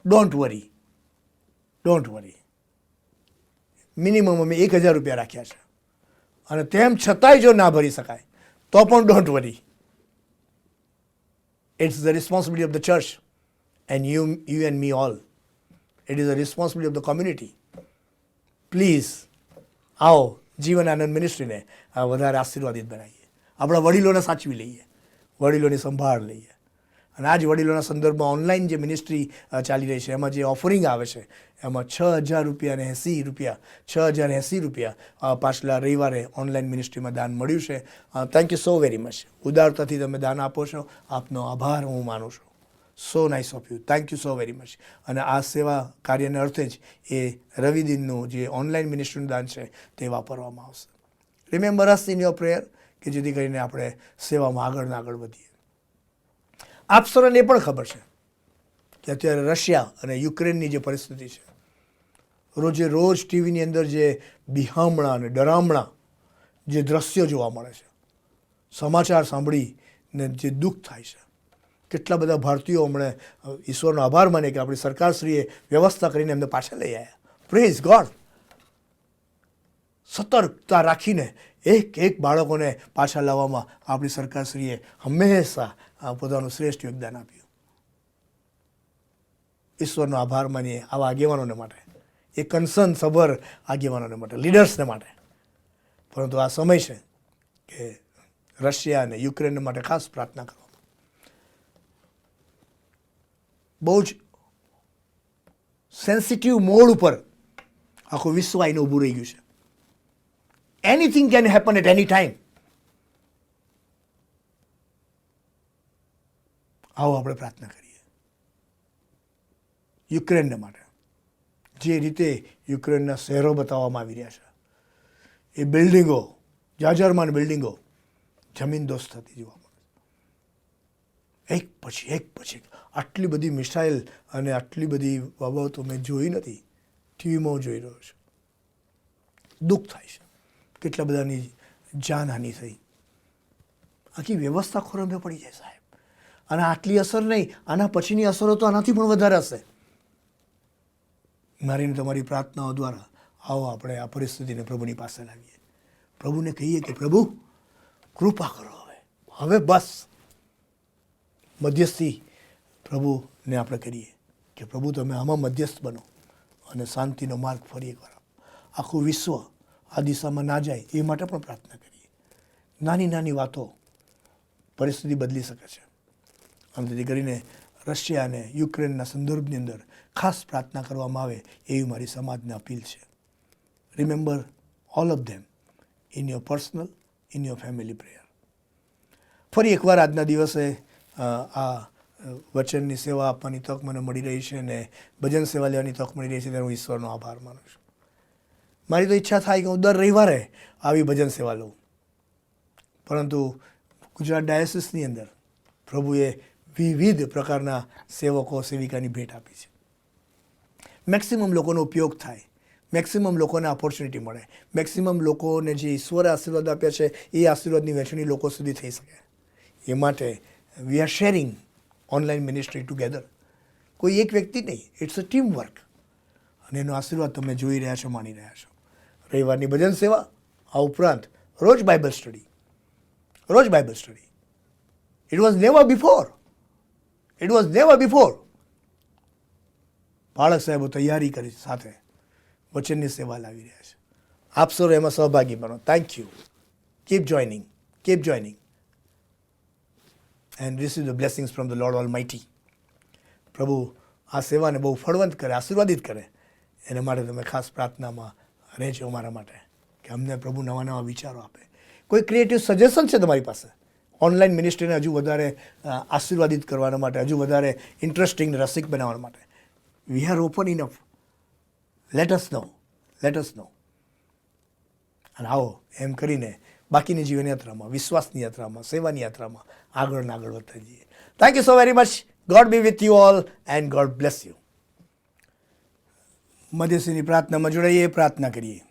don't worry, don't worry. Minimum અમે 1,000 રૂપિયા રાખ્યા છે અને તેમ છતાંય જો ના ભરી શકાય તો પણ don't worry. It's the responsibility of the church and you and me all. It is the responsibility of the community. Please આવો જીવન આનંદ મિનિસ્ટ્રીને વધારે આશીર્વાદિત બનાવીએ. આપણા વડીલોને સાચવી લઈએ, વડીલોની સંભાળ લઈએ. અને આ જ વડીલોના સંદર્ભમાં ઓનલાઈન જે મિનિસ્ટ્રી ચાલી રહી છે એમાં જે ઓફરિંગ આવે છે એમાં 6,000 રૂપિયા અને 80 રૂપિયા, 6,080 રૂપિયા પાછલા રવિવારે ઓનલાઈન મિનિસ્ટ્રીમાં દાન મળ્યું છે. Thank you so very much. ઉદારતાથી તમે દાન આપો છો, આપનો આભાર હું માનું છું. So nice of you. Thank you so very much. અને આ સેવા કાર્યને અર્થે જ એ રવિદિનનું જે ઓનલાઈન મિનિસ્ટ્રીનું દાન છે તે વાપરવામાં આવશે. Remember us in your prayer કે જેથી કરીને આપણે સેવામાં આગળ ને આગળ વધીએ. આપ સૌને એ પણ ખબર છે કે અત્યારે રશિયા અને યુક્રેનની જે પરિસ્થિતિ છે, રોજે રોજ ટીવીની અંદર જે બિહામણા અને ડરામણા જે દ્રશ્યો જોવા મળે છે, સમાચાર સાંભળીને જે દુઃખ થાય છે. કેટલા બધા ભારતીયો હમણાં ઈશ્વરનો આભાર માને કે આપણી સરકારશ્રીએ વ્યવસ્થા કરીને એમને પાછા લઈ આવ્યા. Praise God. સતર્કતા રાખીને એક બાળકોને પાછા લાવવામાં આપણી સરકારશ્રીએ હંમેશા પોતાનું શ્રેષ્ઠ યોગદાન આપ્યું. ઈશ્વરનો આભાર માનીએ આવા આગેવાનોને માટે, એ કન્સર્ન સભર આગેવાનોને માટે, લીડર્સને માટે. પરંતુ આ સમય છે કે રશિયા અને યુક્રેન માટે ખાસ પ્રાર્થના કરવા. બહુ જ સેન્સિટિવ મોડ ઉપર આખું વિશ્વ આઈને ઊભું રહી ગયું છે. Anything can happen at any time. આવો આપણે પ્રાર્થના કરીએ યુક્રેનને માટે. જે રીતે યુક્રેનના શહેરો બતાવવામાં આવી રહ્યા છે, એ બિલ્ડિંગો, જાજરમાન બિલ્ડિંગો જમીનદોસ્ત થતી જોવા મળે. એક પછી આટલી બધી મિસાઇલ અને આટલી બધી બાબતો મેં જોઈ નથી. ટીવીમાં જોઈ રહ્યો છું. દુઃખ થાય છે. કેટલા બધાની જાનહાનિ થઈ. આખી વ્યવસ્થા ખોરંભે પડી જાય સાહેબ. અને આટલી અસર નહીં, આના પછીની અસરો તો આનાથી પણ વધારે હશે. મારીને તમારી પ્રાર્થનાઓ દ્વારા આવો આપણે આ પરિસ્થિતિને પ્રભુની પાસે લાવીએ. પ્રભુને કહીએ કે પ્રભુ કૃપા કરો. હવે બસ મધ્યસ્થી પ્રભુને આપણે કરીએ કે પ્રભુ તમે આમાં મધ્યસ્થ બનો અને શાંતિનો માર્ગ ફરી એકવાર આખું વિશ્વ આ દિશામાં ના જાય એ માટે પણ પ્રાર્થના કરીએ. નાની નાની વાતો પરિસ્થિતિ બદલી શકે છે. અને તેથી કરીને રશિયા અને યુક્રેનના સંદર્ભની અંદર ખાસ પ્રાર્થના કરવામાં આવે એવી મારી સમાજને અપીલ છે. Remember all of them in your personal in your family prayer. ફરી એકવાર આજના દિવસે આ વચનની સેવા આપવાની તક મને મળી રહી છે અને ભજન સેવા લેવાની તક મળી રહી છે ત્યારે હું ઈશ્વરનો આભાર માનું છું. મારી તો ઈચ્છા થાય કે હું દર રવિવારે આવી ભજન સેવા લઉં, પરંતુ ગુજરાત ડાયસિસની અંદર પ્રભુએ વિવિધ પ્રકારના સેવકો સેવિકાની ભેટ આપી છે. મેક્સિમમ લોકોનો ઉપયોગ થાય, મેક્સિમમ લોકોને ઓપોર્ચ્યુનિટી મળે, મેક્સિમમ લોકોને જે ઈશ્વરે આશીર્વાદ આપ્યા છે એ આશીર્વાદની વહેંચણી લોકો સુધી થઈ શકે. એ માટે we R sharing online ministry together. કોઈ એક વ્યક્તિ નહીં, ઇટ્સ અ ટીમ વર્ક, અને એનો આશીર્વાદ તમે જોઈ રહ્યા છો, માણી રહ્યા છો. રવિવારની ભજન સેવા, આ ઉપરાંત રોજ બાઇબલ સ્ટડી, રોજ Bible study. It was never before, it was never before. બાળક સાહેબો તૈયારી કરી સાથે વચનની સેવા લાવી રહ્યા છે. આપ સૌ એમાં સહભાગી બનો. Thank you. Keep joining, keep joining and receive the blessings from the lord almighty. પ્રભુ આ સેવાને બહુ ફળવંત કરે, આશીર્વાદિત કરે, એના માટે તમે ખાસ પ્રાર્થનામાં રહેજો અમારા માટે, કે અમને પ્રભુ નવા નવા વિચારો આપે. કોઈ ક્રિએટિવ સજેશન છે તમારી પાસે ઓનલાઈન મિનિસ્ટ્રીને હજુ વધારે આશીર્વાદિત કરવાના માટે, હજુ વધારે ઇન્ટરેસ્ટિંગ રસિક બનાવવા માટે? We are open enough. Let us know, let us know. અને આવો એમ કરીને બાકીની જીવન યાત્રામાં, વિશ્વાસની યાત્રામાં, સેવાની યાત્રામાં આગળ ને આગળ વધતા જઈએ. Thank you so very much. God be with you all and God bless you. મધ્યસ્થીની પ્રાર્થનામાં જોડાઈએ, પ્રાર્થના કરીએ.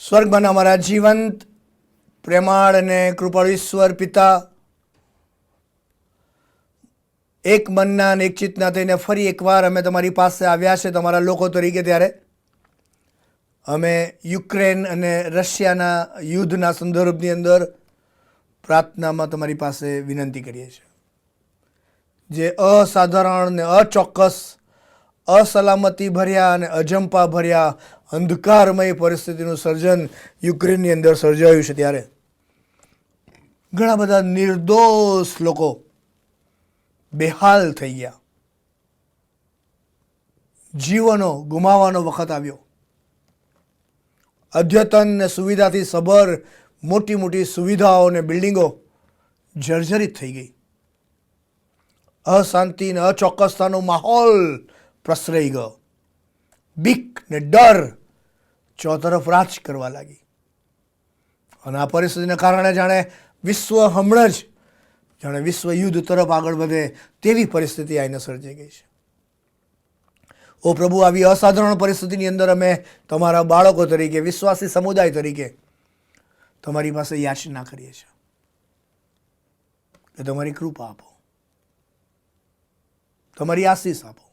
સ્વર્ગમાં અમારા જીવંત, પ્રેમાળ અને કૃપાળુ ઈશ્વર પિતા, એક મનના અને એક ચિત્તના થઈને ફરી એકવાર અમે તમારી પાસે આવ્યા છે તમારા લોકો તરીકે. ત્યારે અમે યુક્રેન અને રશિયાના યુદ્ધના સંદર્ભની અંદર પ્રાર્થનામાં તમારી પાસે વિનંતી કરીએ છીએ. જે અસાધારણ ને અચોક્કસ, અસલામતી ભર્યા અને અજંપા ભર્યા અંધકારમય પરિસ્થિતિનું સર્જન યુક્રેનની અંદર સર્જાયું છે, ત્યારે ઘણા બધા નિર્દોષ લોકો બેહાલ થઈ ગયા. જીવનો ગુમાવવાનો વખત આવ્યો. અદ્યતન ને સુવિધાથી સભર મોટી મોટી સુવિધાઓ અને બિલ્ડિંગો જર્જરિત થઈ ગઈ. અશાંતિ અને અચોક્કસતાનો માહોલ પ્રસરાઈ ગયો. બીક ને ડર ચોતરફ રાજ કરવા લાગી. અને આ પરિસ્થિતિને કારણે જાણે વિશ્વ હમણાં જ જાણે વિશ્વ યુદ્ધ તરફ આગળ વધે તેવી પરિસ્થિતિ આઈને સર્જાઈ ગઈ છે. ઓ પ્રભુ, આવી અસાધારણ પરિસ્થિતિની અંદર અમે તમારા બાળકો તરીકે, વિશ્વાસી સમુદાય તરીકે તમારી પાસે યાચના કરીએ છીએ કે તમારી કૃપા આપો, તમારી આશીષ આપો.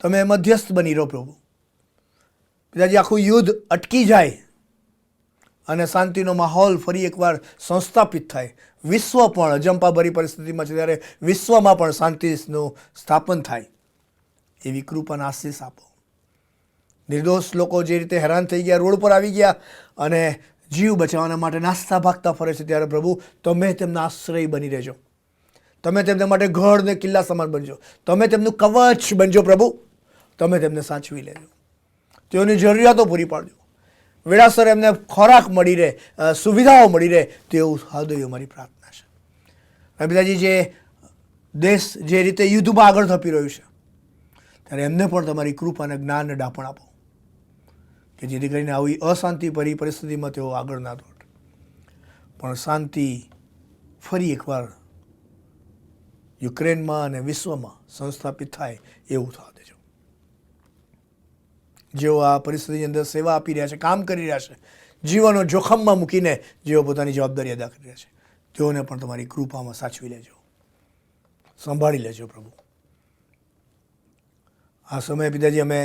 તમે મધ્યસ્થ બની રહો પ્રભુ. પિતાજી, આખું યુદ્ધ અટકી જાય અને શાંતિનો માહોલ ફરી એકવાર સંસ્થાપિત થાય. વિશ્વ પણ અજંપાભરી પરિસ્થિતિમાં છે, ત્યારે વિશ્વમાં પણ શાંતિનું સ્થાપન થાય એવી કૃપાના આશીષ આપો. નિર્દોષ લોકો જે રીતે હેરાન થઈ ગયા, રોડ પર આવી ગયા અને જીવ બચાવવાના માટે નાસ્તા ભાગતા ફરે છે, ત્યારે પ્રભુ તમે તેમના આશ્રય બની રહેજો. તમે તેમના માટે ઘર ને કિલ્લા સમાન બનજો. તમે તેમનું કવચ બનજો પ્રભુ. તમે તેમને સાચવી લેજો. તેઓની જરૂરિયાતો પૂરી પાડજો. વેળાસર એમને ખોરાક મળી રહે, સુવિધાઓ મળી રહે તેવું હૃદય અમારી પ્રાર્થના છે. અને પિતાજી, જે દેશ જે રીતે યુદ્ધમાં આગળ ધપી રહ્યું છે, ત્યારે એમને પણ તમારી કૃપા અને જ્ઞાન અને ડાપણ આપો, કે જેથી કરીને આવી અશાંતિ ભરી પરિસ્થિતિમાં તેઓ આગળ ના દોડે, પણ શાંતિ ફરી એકવાર યુક્રેનમાં અને વિશ્વમાં સંસ્થાપિત થાય એવું થવા દેજો. જેઓ આ પરિસ્થિતિની અંદર સેવા આપી રહ્યા છે, કામ કરી રહ્યા છે, જીવનો જોખમમાં મૂકીને જેઓ પોતાની જવાબદારી અદા કરી રહ્યા છે, તેઓને પણ તમારી કૃપામાં સાચવી લેજો, સંભાળી લેજો પ્રભુ. આ સમયે પિતાજી અમે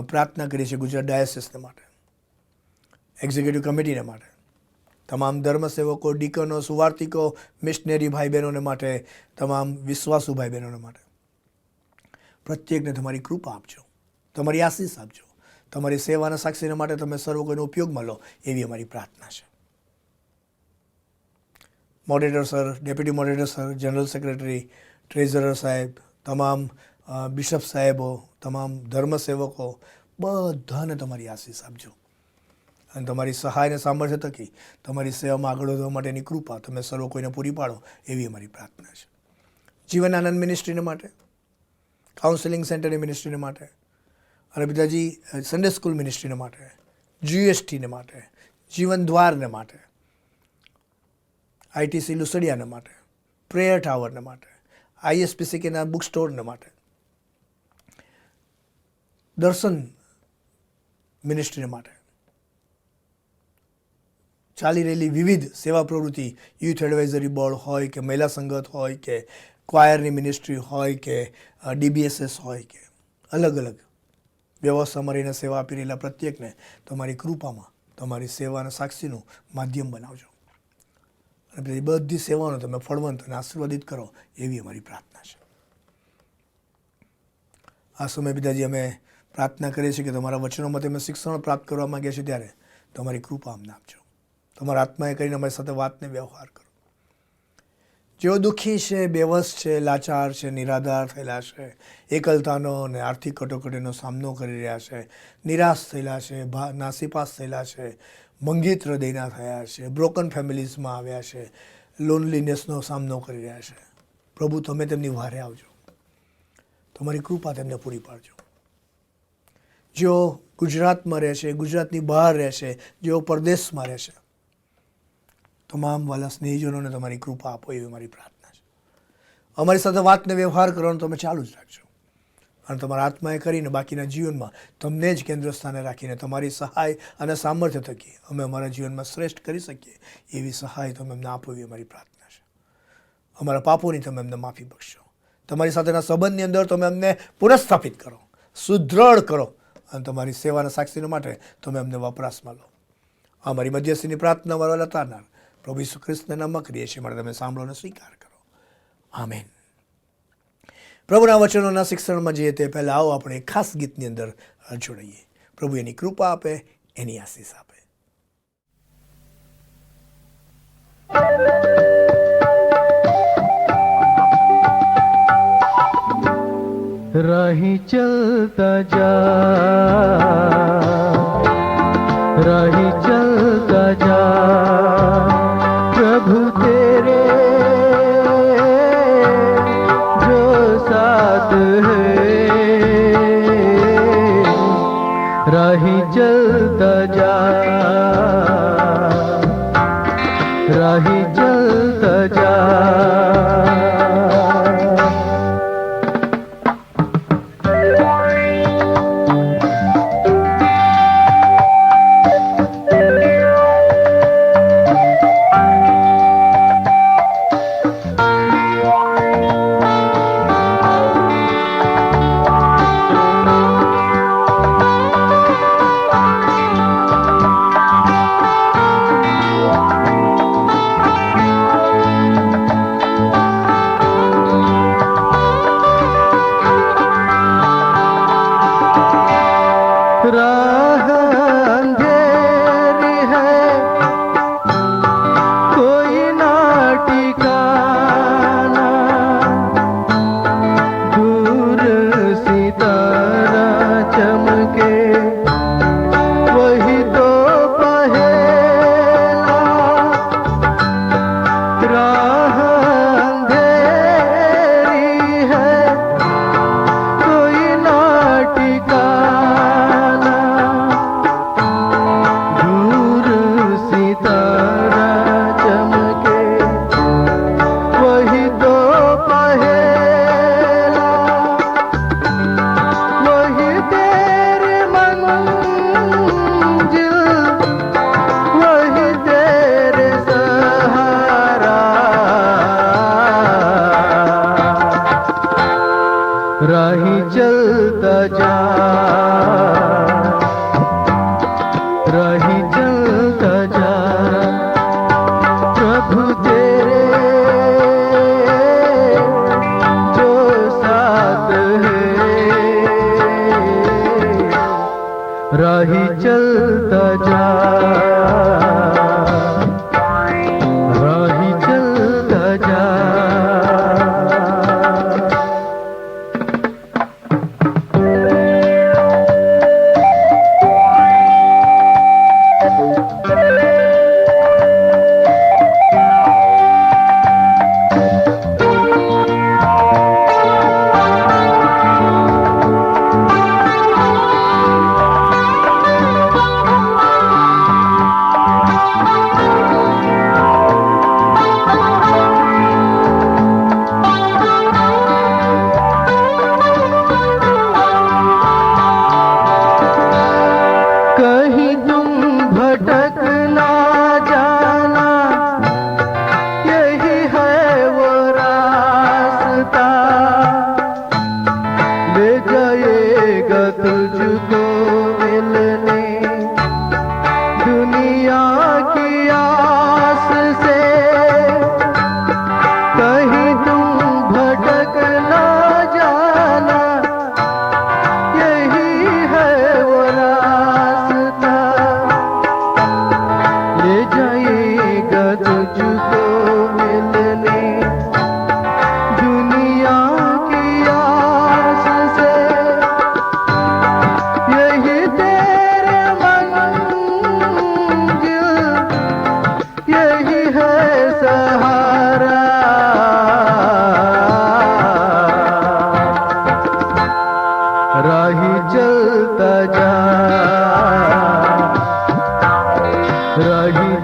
પ્રાર્થના કરીએ છીએ ગુજરાત ડાયસિસને માટે, એક્ઝિક્યુટિવ કમિટીને માટે, તમામ ધર્મસેવકો, ડીકનો, સુવાર્તિકો, મિશનરી ભાઈ બહેનોને માટે, તમામ વિશ્વાસુ ભાઈ બહેનોને માટે. પ્રત્યેકને તમારી કૃપા આપજો, તમારી આશીષ આપજો. તમારી સેવાના સાક્ષીને માટે તમે સર્વ કોઈનો ઉપયોગમાં લો એવી અમારી પ્રાર્થના છે. Moderator sir, deputy moderator sir, general secretary, treasurer સાહેબ, તમામ બિશપ સાહેબો, તમામ ધર્મસેવકો, બધાને તમારી આશીષ આપજો. અને તમારી સહાય અને સામર્થ્ય થકી તમારી સેવામાં આગળ વધવા માટેની કૃપા તમે સર્વ કોઈને પૂરી પાડો એવી અમારી પ્રાર્થના છે. જીવન આનંદ મિનિસ્ટ્રીને માટે, કાઉન્સેલિંગ સેન્ટરની મિનિસ્ટ્રીને માટે, અને પિતાજી સન્ડે સ્કૂલ મિનિસ્ટ્રીને માટે, GSTને માટે, જીવન દ્વારને માટે, ITC લુસડિયાને માટે, પ્રેયર ટાવરને માટે, ISPCKના બુક સ્ટોરને માટે, દર્શન મિનિસ્ટ્રીને માટે, ચાલી રહેલી વિવિધ સેવા પ્રવૃત્તિ, યુથ એડવાઇઝરી બોર્ડ હોય કે મહિલા સંગત હોય કે ક્વાયરની મિનિસ્ટ્રી હોય કે DBSS હોય કે અલગ અલગ વ્યવસ્થામાં રહીને સેવા આપી રહેલા પ્રત્યેકને તમારી કૃપામાં તમારી સેવાના સાક્ષીનું માધ્યમ બનાવજો અને પછી બધી સેવાનો તમે ફળવંત અને આશીર્વાદિત કરો એવી અમારી પ્રાર્થના છે. આ સમય પિતાજી અમે પ્રાર્થના કરીએ છીએ કે તમારા વચનોમાં અમે શિક્ષણ પ્રાપ્ત કરવા માંગીએ છીએ ત્યારે તમારી કૃપા અમને આપજો. તમારા આત્માએ કરીને અમારી સાથે વાતને વ્યવહાર કરો. જેઓ દુઃખી છે, બેવસ છે, લાચાર છે, નિરાધાર થયેલા છે, એકલતાનો અને આર્થિક કટોકટીનો સામનો કરી રહ્યા છે, નિરાશ થયેલા છે, નાસીપાસ થયેલા છે, મંગીત હૃદયના થયા છે, બ્રોકન ફેમિલીઝમાં આવ્યા છે, લોનલીનેસનો સામનો કરી રહ્યા છે, પ્રભુ તમે તેમની વારે આવજો. તમારી કૃપા તેમને પૂરી પાડજો. જેઓ ગુજરાતમાં રહે છે, ગુજરાતની બહાર રહે છે, જેઓ પરદેશમાં રહે છે, તમામ વાલા સ્નેહીજનોને તમારી કૃપા આપો એવી મારી પ્રાર્થના છે. અમારી સાથે વાતને વ્યવહાર કરવાનું તમે ચાલુ જ રાખજો અને તમારા આત્માએ કરીને બાકીના જીવનમાં તમને જ કેન્દ્ર સ્થાને રાખીને તમારી સહાય અને સામર્થ્ય થકી અમે અમારા જીવનમાં શ્રેષ્ઠ કરી શકીએ એવી સહાય તમે અમને આપો એવી અમારી પ્રાર્થના છે. અમારા પાપોની તમે અમને માફી બક્ષશો. તમારી સાથેના સંબંધની અંદર તમે અમને પુનઃસ્થાપિત કરો, સુદૃઢ કરો અને તમારી સેવાના સાક્ષીને માટે તમે અમને વપરાશમાં લો. અમારી મધ્યસ્થીની પ્રાર્થના અમારા લતારનાર પ્રભુ ઈસુ ખ્રિસ્તના નામમાં કરીએ છીએ. માટે તમે સાંભળો અને સ્વીકાર કરો. આમેન. પ્રભુના વચનોના શિક્ષણમાં જઈએ તે પહેલાં આવો આપણે એક ખાસ ગીતની અંદર જોડાઈએ. પ્રભુ એની કૃપા આપે, એની આશીષ આપે. राही चलता जा प्रभु तेरे जो साथ है राही चलता जा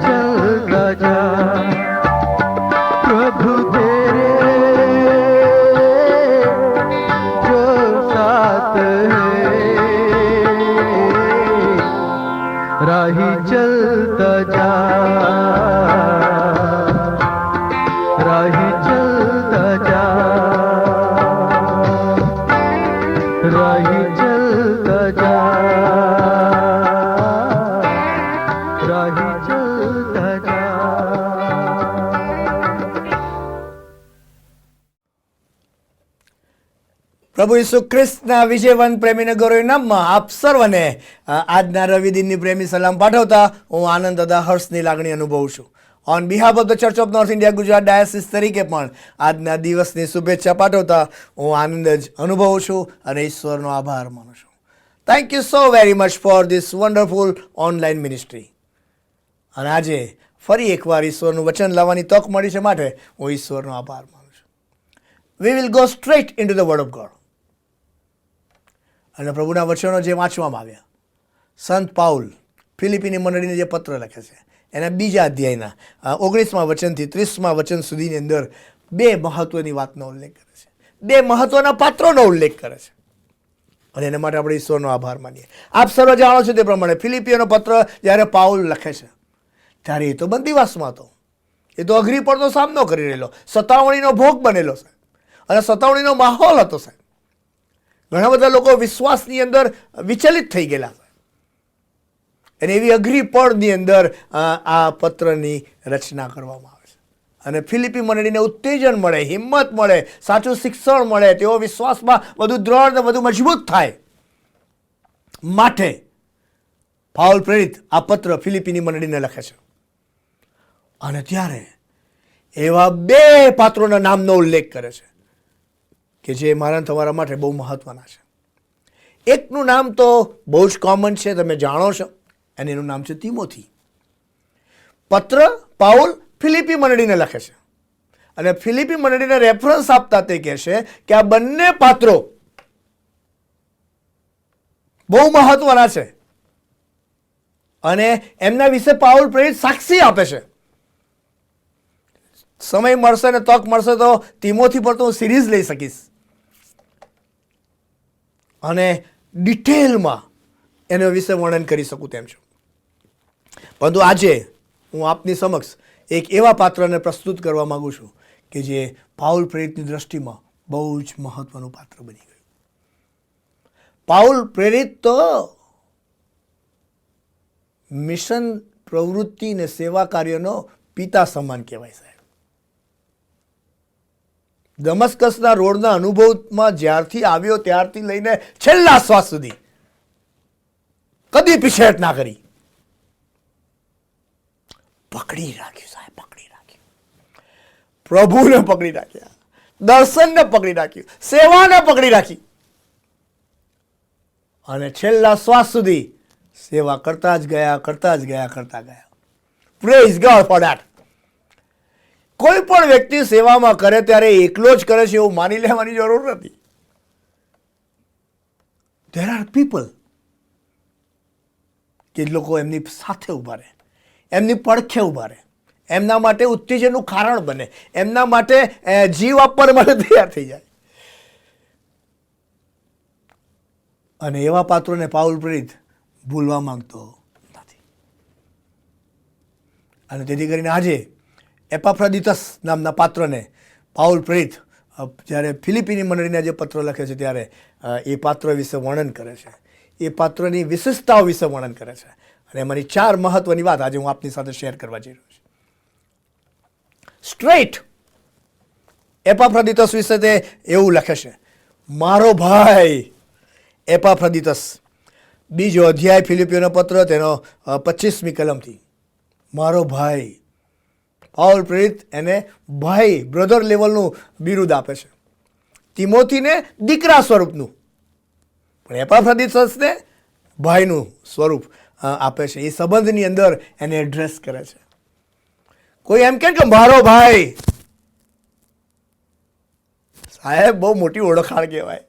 चलता जा प्रभु तेरे जो साथ है राही चलता जा राही चलता जा राही चलता जा राही चलता जा પ્રભુ ઈસુ ખ્રિસ્તના વિજયવંત પ્રેમી નગરોના નામમાં આપ સર્વને આજના રવિ દિનની પ્રેમી સલામ પાઠવતા હું આનંદ તથા હર્ષની લાગણી અનુભવું છું. On behalf of the Church of North India Gujarat diocese તરીકે પણ આજના દિવસની શુભેચ્છા પાઠવતા હું આનંદ જ અનુભવું છું અને ઈશ્વરનો આભાર માનું છું. Thank you so very much for this wonderful online ministry. અને આજે ફરી એકવાર ઈશ્વરનું વચન લાવવાની તક મળી છે માટે હું ઈશ્વરનો આભાર માનું છું. We will go straight in to the word of God. અને પ્રભુના વચનો જે વાંચવામાં આવ્યા, સંત પાઉલ ફિલિપીની મંડળીને જે પત્ર લખે છે એના બીજા અધ્યાયના 19મા વચનથી 30મા વચન સુધીની અંદર બે મહત્વની વાતનો ઉલ્લેખ કરે છે, બે મહત્વના પાત્રોનો ઉલ્લેખ કરે છે અને એના માટે આપણે ઈશ્વરનો આભાર માનીએ. આપ સર્વ જાણો છો તે પ્રમાણે ફિલિપીઓનો પત્ર જ્યારે પાઉલ લખે છે ત્યારે એ તો બંદીવાસમાં હતો, એ તો અઘરી પડનો સામનો કરી રહેલો, સતાવણીનો ભોગ બનેલો છે અને સતાવણીનો માહોલ હતો સાહેબ. ઘણા બધા લોકો વિશ્વાસની અંદર વિચલિત થઈ ગયેલા છે અને એવી અઘરી પડની અંદર આ પત્રની રચના કરવામાં આવે છે અને ફિલિપી મંડળીને ઉત્તેજન મળે, હિંમત મળે, સાચું શિક્ષણ મળે, તેઓ વિશ્વાસમાં વધુ દ્રઢ અને વધુ મજબૂત થાય માટે પાઉલ પ્રેરિત આ પત્ર ફિલિપીની મંડળીને લખે છે. અને ત્યારે એવા બે પાત્રોના નામનો ઉલ્લેખ કરે છે કે જે મારા તમારા માટે બહુ મહત્વના છે. એકનું નામ તો બહુ જ કોમન છે, તમે જાણો છો, અને એનું નામ છે તિમોથી. પત્ર પાઉલ ફિલિપી મંડળીને લખે છે અને ફિલિપી મંડળીને રેફરન્સ આપતા તે કહે છે કે આ બંને પાત્રો બહુ મહત્વના છે અને એમના વિશે પાઉલ પ્રેરિત સાક્ષી આપે છે. સમય મળશે ને તક મળશે તો તિમોથી પર તો હું સિરીઝ લઈ શકીશ અને ડિટેલમાં એના વિશે વર્ણન કરી શકું તેમ છું. પરંતુ આજે હું આપની સમક્ષ એક એવા પાત્રને પ્રસ્તુત કરવા માગું છું કે જે પાઉલ પ્રેરિતની દ્રષ્ટિમાં બહુ જ મહત્વનું પાત્ર બની ગયું. પાઉલ પ્રેરિત તો મિશન પ્રવૃત્તિ અને સેવા કાર્યનો પિતા સમાન કહેવાય સાહેબ. દમસ્કસના રોડના અનુભવમાં જ્યારથી આવ્યો ત્યારથી લઈને છેલ્લા શ્વાસ સુધી કદી પીછેહટ ના કરી, પકડી રાખ્યું સાહેબ, પકડી રાખ્યું. પ્રભુને પકડી રાખ્યા, દર્શનને પકડી રાખ્યું, સેવાને પકડી રાખી અને છેલ્લા શ્વાસ સુધી સેવા કરતા જ ગયા, કરતા જ ગયા, કરતા ગયા. Praise God for that. કોઈ પણ વ્યક્તિ સેવામાં કરે ત્યારે એકલો જ કરે છે એવું માની લેવાની જરૂર નથી. ધેર આર પીપલ કે લોકો એમની સાથે ઊભા રહે, એમની પડખે ઊભા રહે, એમના માટે ઉત્તેજનનું કારણ બને, એમના માટે જીવ આપવા માટે તૈયાર થઈ જાય. અને એવા પાત્રોને પાઉલ પ્રેરિત ભૂલવા માંગતો નથી. અને તેથી કરીને આજે એપાફ્રોડિટસ નામના પાત્રને પાઉલ પ્રેરિત જ્યારે ફિલિપીની મંડળીને જે પત્ર લખે છે ત્યારે એ પાત્ર વિશે વર્ણન કરે છે, એ પાત્રની વિશેષતાઓ વિશે વર્ણન કરે છે અને એમાંની 4 મહત્વની વાત આજે હું આપની સાથે શેર કરવા જઈ રહ્યો છું. સ્ટ્રેટ એપાફ્રોડિટસ વિશે તે એવું લખે છે, મારો ભાઈ એપાફ્રોડિટસ, બીજો અધ્યાય ફિલિપીઓનો પત્ર તેનો 25મી કલમથી. મારો ભાઈ. પાઉલ પ્રેરિત એને ભાઈ, બ્રધર લેવલનું બિરુદ આપે છે. તિમોથીને દીકરા સ્વરૂપનું, પણ એપાફ્રોડિટસને ભાઈનું સ્વરૂપ આપે છે. એ સંબંધની અંદર એને એડ્રેસ કરે છે. કોઈ એમ કહે કે મારો ભાઈ, સાહેબ બહુ મોટી ઓળખાણ કહેવાય.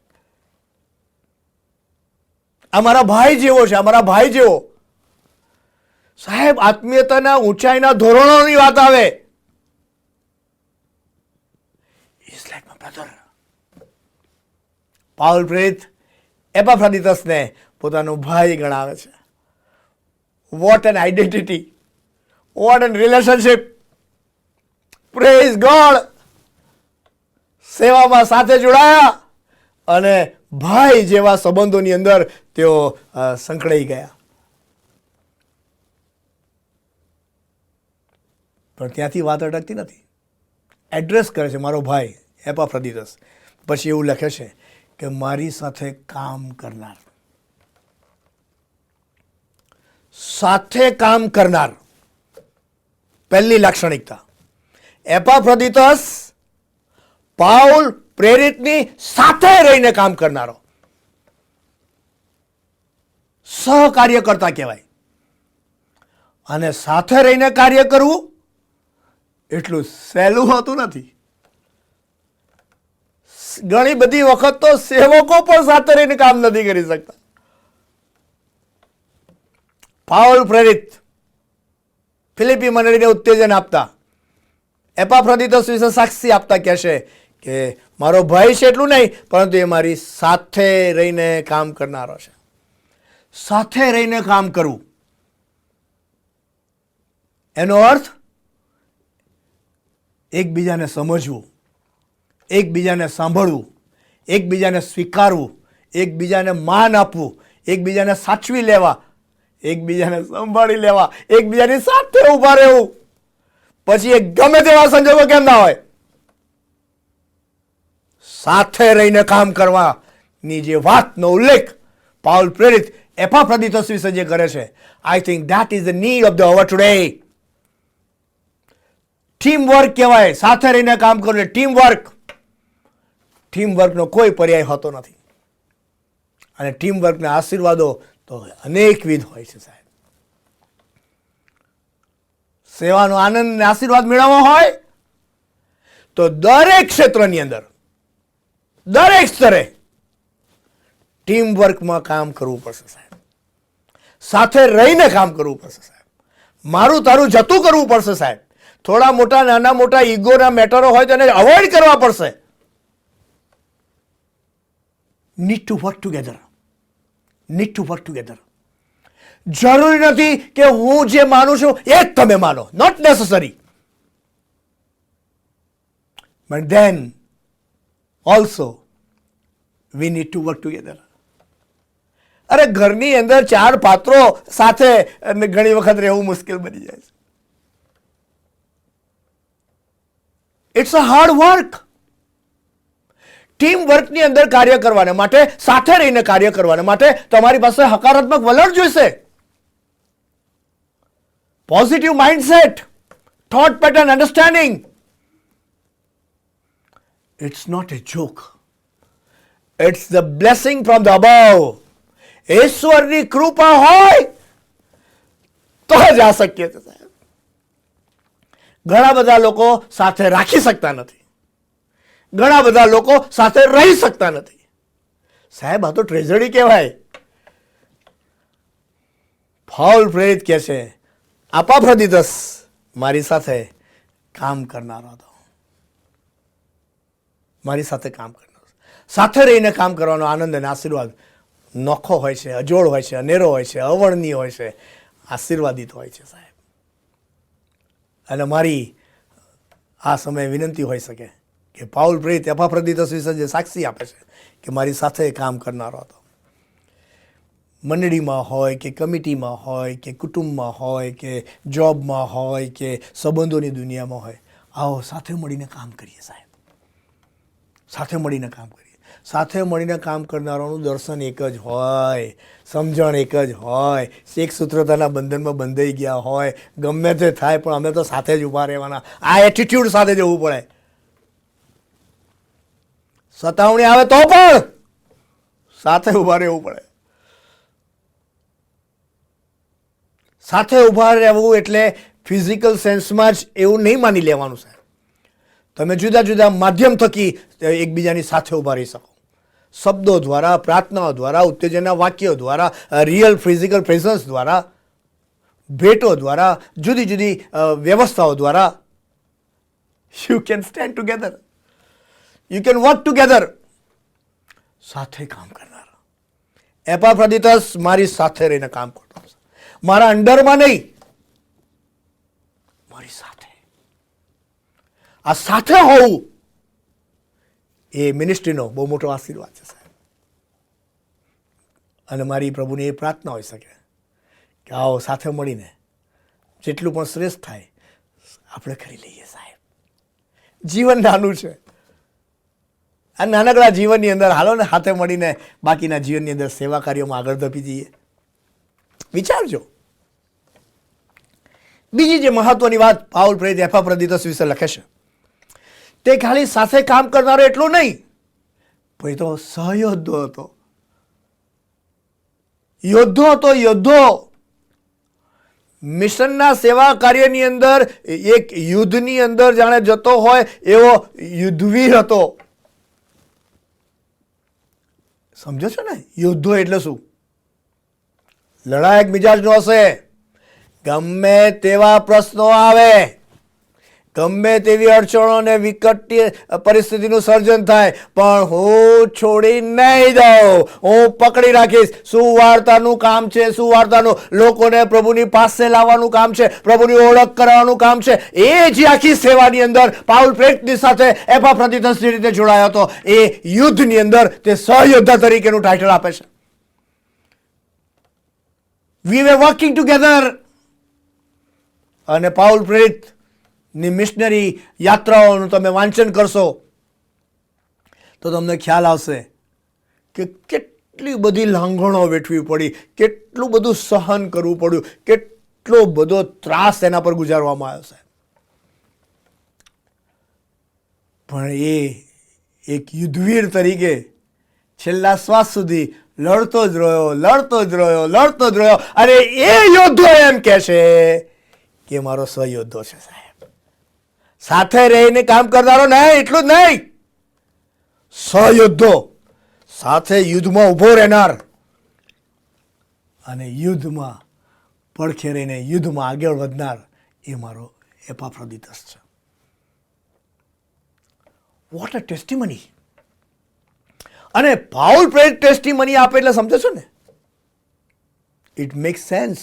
આ મારા ભાઈ જેવો છે, આ મારા ભાઈ જેવો. સાહેબ, આત્મીયતાના ઊંચાઈના ધોરણોની વાત આવે, He's like my brother. Paul પ્રેરિત એપાફ્રોડિટસને પોતાનો ભાઈ ગણાવે છે. What an identity, what an relationship. Praise God. સેવામાં સાથે જોડાયા અને ભાઈ જેવા સંબંધોની અંદર તેઓ સંકળાઈ ગયા. પણ ત્યાંથી વાત અટકતી નથી. એડ્રેસ કરે છે મારો ભાઈ એપાફ્રોડિટસ. પછી એવું લખે છે કે મારી સાથે કામ કરનાર, સાથે કામ કરનાર. પહેલી લાક્ષણિકતા, એપાફ્રોડિટસ પાઉલ પ્રેરિતની સાથે રહીને કામ કરનારો સહકાર્યકર્તા કહેવાય. અને સાથે રહીને કાર્ય કરવું એટલું સહેલું હોતું નથી. ઘણી બધી વખત તો સેવકો પણ સાથે રહીને કામ નથી કરી શકતા. પાઉલ પ્રેરિત ફિલિપી મંડળીને ઉત્તેજન આપતા, એપાફ્રોડિટસ વિશે સાક્ષી આપતા કહેશે કે મારો ભાઈ છે એટલું નહીં, પરંતુ એ મારી સાથે રહીને કામ કરનારો છે. સાથે રહીને કામ કરવું એનો અર્થ એકબીજાને સમજવું, એકબીજાને સાંભળવું, એકબીજાને સ્વીકારવું, એકબીજાને માન આપવું, એકબીજાને સાચવી લેવા, એકબીજાને સંભાળી લેવા, એકબીજાની સાથે ઊભા રહેવું. પછી એ ગમે તેવા સંજોગો કેમ ના હોય, સાથે રહીને કામ કરવાની જે વાતનો ઉલ્લેખ પાઉલ પ્રેરિત એપાફ્રોડિટસ વિશે જે કરે છે, I think that is the need of the hour today. Team work કહેવાય, સાથે રહીને કામ કરવું. ટીમ વર્ક, ટીમ વર્કનો કોઈ પર્યાય હોતો નથી. અને ટીમ વર્કના આશીર્વાદો તો અનેકવિધ હોય છે સાહેબ. સેવાનો આનંદ અને આશીર્વાદ મેળવવો હોય તો દરેક ક્ષેત્રની અંદર, દરેક સ્તરે ટીમ વર્કમાં કામ કરવું પડશે સાહેબ. સાથે રહીને કામ કરવું પડશે સાહેબ. મારું તારું જતું કરવું પડશે સાહેબ. થોડા મોટા નાના મોટા ઈગોના મેટરો હોય તેને અવોઇડ કરવા પડશે. Need to work together, need to work together. જરૂરી નથી કે હું જે માનું છું એ જ તમે માનો, not necessary. But then also we need to work together. અરે ઘરની અંદર 4 પાત્રો સાથે ઘણી વખત રહેવું મુશ્કેલ બની જાય છે. It's a hard work. Team વર્કની અંદર કાર્ય કરવાને માટે, સાથે રહીને કાર્ય કરવાને માટે તમારી પાસે હકારાત્મક વલણ જોઈશે. Positive mindset, thought pattern, understanding. It's not a joke, it's the blessing from the above. ઈશ્વરની કૃપા હોય તો જ આ શક્ય છે સાહેબ. ઘણા બધા લોકો સાથે રાખી શકતા નથી, ઘણા બધા લોકો સાથે રહી શકતા નથી સાહેબ. આ તો ટ્રેજડી કહેવાય. પાઉલ પ્રેરિત કહે છે એપાફ્રોડિટસ મારી સાથે કામ કરનારો હતો, મારી સાથે કામ કરનારો. સાથે રહીને કામ કરવાનો આનંદ અને આશીર્વાદ નોખો હોય છે, અજોડ હોય છે, અનેરો હોય છે, અવર્ણનીય હોય છે, આશીર્વાદિત હોય છે સાહેબ. અને મારી આ સમયે વિનંતી હોઈ શકે કે પાઉલ પ્રેરિત એપાફ્રોડિટસ વિશે જે સાક્ષી આપે છે કે મારી સાથે કામ કરનારો હતો, મંડળીમાં હોય કે કમિટીમાં હોય કે કુટુંબમાં હોય કે જોબમાં હોય કે સંબંધોની દુનિયામાં હોય, આવો સાથે મળીને કામ કરીએ સાહેબ. સાથે મળીને કામ કરીએ. સાથે મળીને કામ કરનારાનું દર્શન એક જ હોય, સમજણ એક જ હોય, એક સૂત્રતાના બંધનમાં બંધાઈ ગયા હોય. ગમે તે થાય પણ અમે તો સાથે જ ઊભા રહેવાના. આ એટીટ્યુડ સાથે જવું પડે. સતાવણી આવે તો પણ સાથે ઊભા રહેવું પડે. સાથે ઊભા રહેવું એટલે ફિઝિકલ સેન્સમાં જ એવું નહીં માની લેવાનું સાહેબ. તમે જુદા જુદા માધ્યમ થકી એકબીજાની સાથે ઊભા રહી શકો. શબ્દો દ્વારા, પ્રાર્થનાઓ દ્વારા, ઉત્તેજના વાક્યો દ્વારા, રિયલ ફિઝિકલ પ્રેઝન્સ દ્વારા, ભેટો દ્વારા, જુદી જુદી વ્યવસ્થાઓ દ્વારા you can stand together, you can work together. સાથે કામ કરનાર એપાફ્રોડિટસ મારી સાથે રહીને કામ કરતો હશે, મારા અંડરમાં નહીં, મારી સાથે. આ સાથે હોવું એ મિનિસ્ટ્રીનો બહુ મોટો આશીર્વાદ છે સાહેબ. અને મારી પ્રભુની એ પ્રાર્થના હોઈ શકે કે આવો સાથે મળીને જેટલું પણ શ્રેષ્ઠ થાય આપણે કરી લઈએ સાહેબ. જીવન નાનું છે, આ નાનકડા જીવનની અંદર હાલો ને હાથે મળીને બાકીના જીવનની અંદર સેવા કાર્યોમાં આગળ ધપી જઈએ. વિચારજો. બીજી જે મહત્વની વાત પાઉલ પ્રેરિત એપાફ્રોડિટસ વિશે લખે છે, તે ખાલી સાથે કામ કરનારો એટલું નહીં, પણ એ તો સહયોદ્ધો હતો. યોદ્ધો હતો, યોદ્ધો. મિશનના સેવા કાર્યની અંદર એક યુદ્ધની અંદર જાણે જતો હોય એવો યુદ્ધવીર હતો. સમજો છો ને, યોદ્ધો એટલે શું? લડાયક મિજાજનો હશે. ગમે તેવા પ્રશ્નો આવે, ગમે તેવી અડચણો ને વિકટ પરિસ્થિતિનું સર્જન થાય, પણ હું છોડી નહીં દઉં, હું પકડી રાખીશ. સુવાર્તાનું કામ છે, સુવાર્તાનું લોકોને પ્રભુની પાસે લાવવાનું કામ છે, પ્રભુની ઓળખ કરાવવાનું કામ છે. એ જે આખી સેવાની અંદર પાઉલ પ્રેરિતની સાથે એપાફ્રોડિટસ જે રીતે જોડાયો હતો, એ યુદ્ધની અંદર તે સહયોદ્ધા તરીકેનું ટાઇટલ આપે છે. વી વેર વર્કિંગ ટુગેધર. અને પાઉલ પ્રેરિત ની મિશનરી યાત્રાઓનું તમે વાંચન કરશો તો તમને ખ્યાલ આવશે કે કેટલી બધી લાંઘણો વેઠવી પડી, કેટલું બધું સહન કરવું પડ્યું, કેટલો બધો ત્રાસ એના પર ગુજારવામાં આવ્યો છે. પણ એ એક યુદ્ધવીર તરીકે છેલ્લા શ્વાસ સુધી લડતો જ રહ્યો, લડતો જ રહ્યો, લડતો જ રહ્યો. અને એ યોદ્ધો એમ કહે છે કે મારો સહયોદ્ધો છે સાહેબ. સાથે રહીને કામ કરનારો નહીં, એટલું જ નહીં, સહયોદ્ધો, સાથે યુદ્ધમાં ઉભો રહેનાર અને યુદ્ધમાં પડખે રહીને યુદ્ધમાં આગળ વધનાર એ મારો એપાફ્રોડિટસ છે. What a testimony. અને પાઉલ પ્રેરિત ટેસ્ટિમની આપે એટલે સમજો છો ને, ઇટ મેક સેન્સ.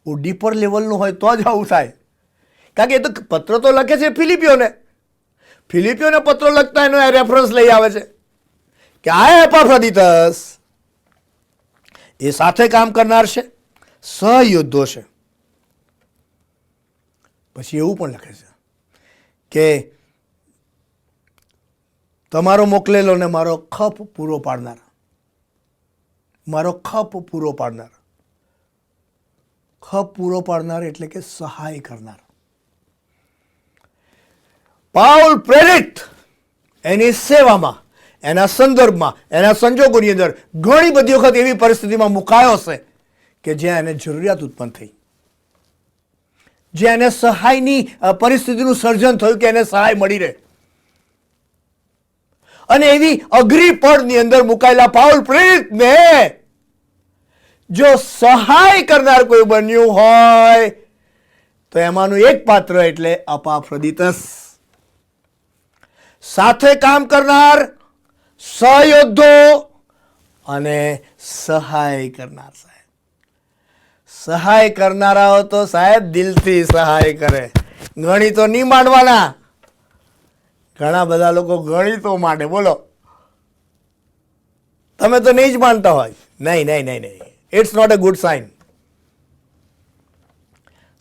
ડીપર લેવલનું હોય તો જ આવું થાય. કારણ કે એ તો પત્ર તો લખે છે ફિલિપિયોને પત્ર લખતા એનો રેફરન્સ લઈ આવે છે કે આ એપાફ્રોડિટસ એ સાથે કામ કરનાર છે, સહયોદ્ધો છે. પછી એવું પણ લખે છે કે તમારો મોકલેલો ને મારો ખપ પૂરો પાડનાર, મારો ખપ પૂરો પાડનાર. ખપ પૂરો પાડનાર એટલે કે સહાય કરનાર. પાઉલ પ્રેરિત એની સેવામાં, એના સંદર્ભમાં, એના સંજોગોની અંદર ઘણી બધી વખત એવી પરિસ્થિતિમાં મુકાયો હશે કે જ્યાં એને જરૂરિયાત ઉત્પન્ન થઈ, જ્યાં એને સહાયની પરિસ્થિતિનું સર્જન થયું કે એને સહાય મળી રહે. અને એવી અઘરી પડની અંદર મુકાયેલા પાઉલ પ્રેરિતને જો સહાય કરનાર કોઈ બન્યું હોય તો એમાંનું એક પાત્ર એટલે એપાફ્રોડિટસ. સાથે કામ કરનાર, સહયોદ્ધો અને સહાય કરનાર. સાહેબ સહાય કરનારાઓ તો સાહેબ દિલથી સહાય કરે. ગણિતો નહીં માંડવાના. ઘણા બધા લોકો ગણિતો માંડે. બોલો, તમે તો નહીં જ માનતા હોય. નહીં નહીં નહીં નહીં, it's not a good sign.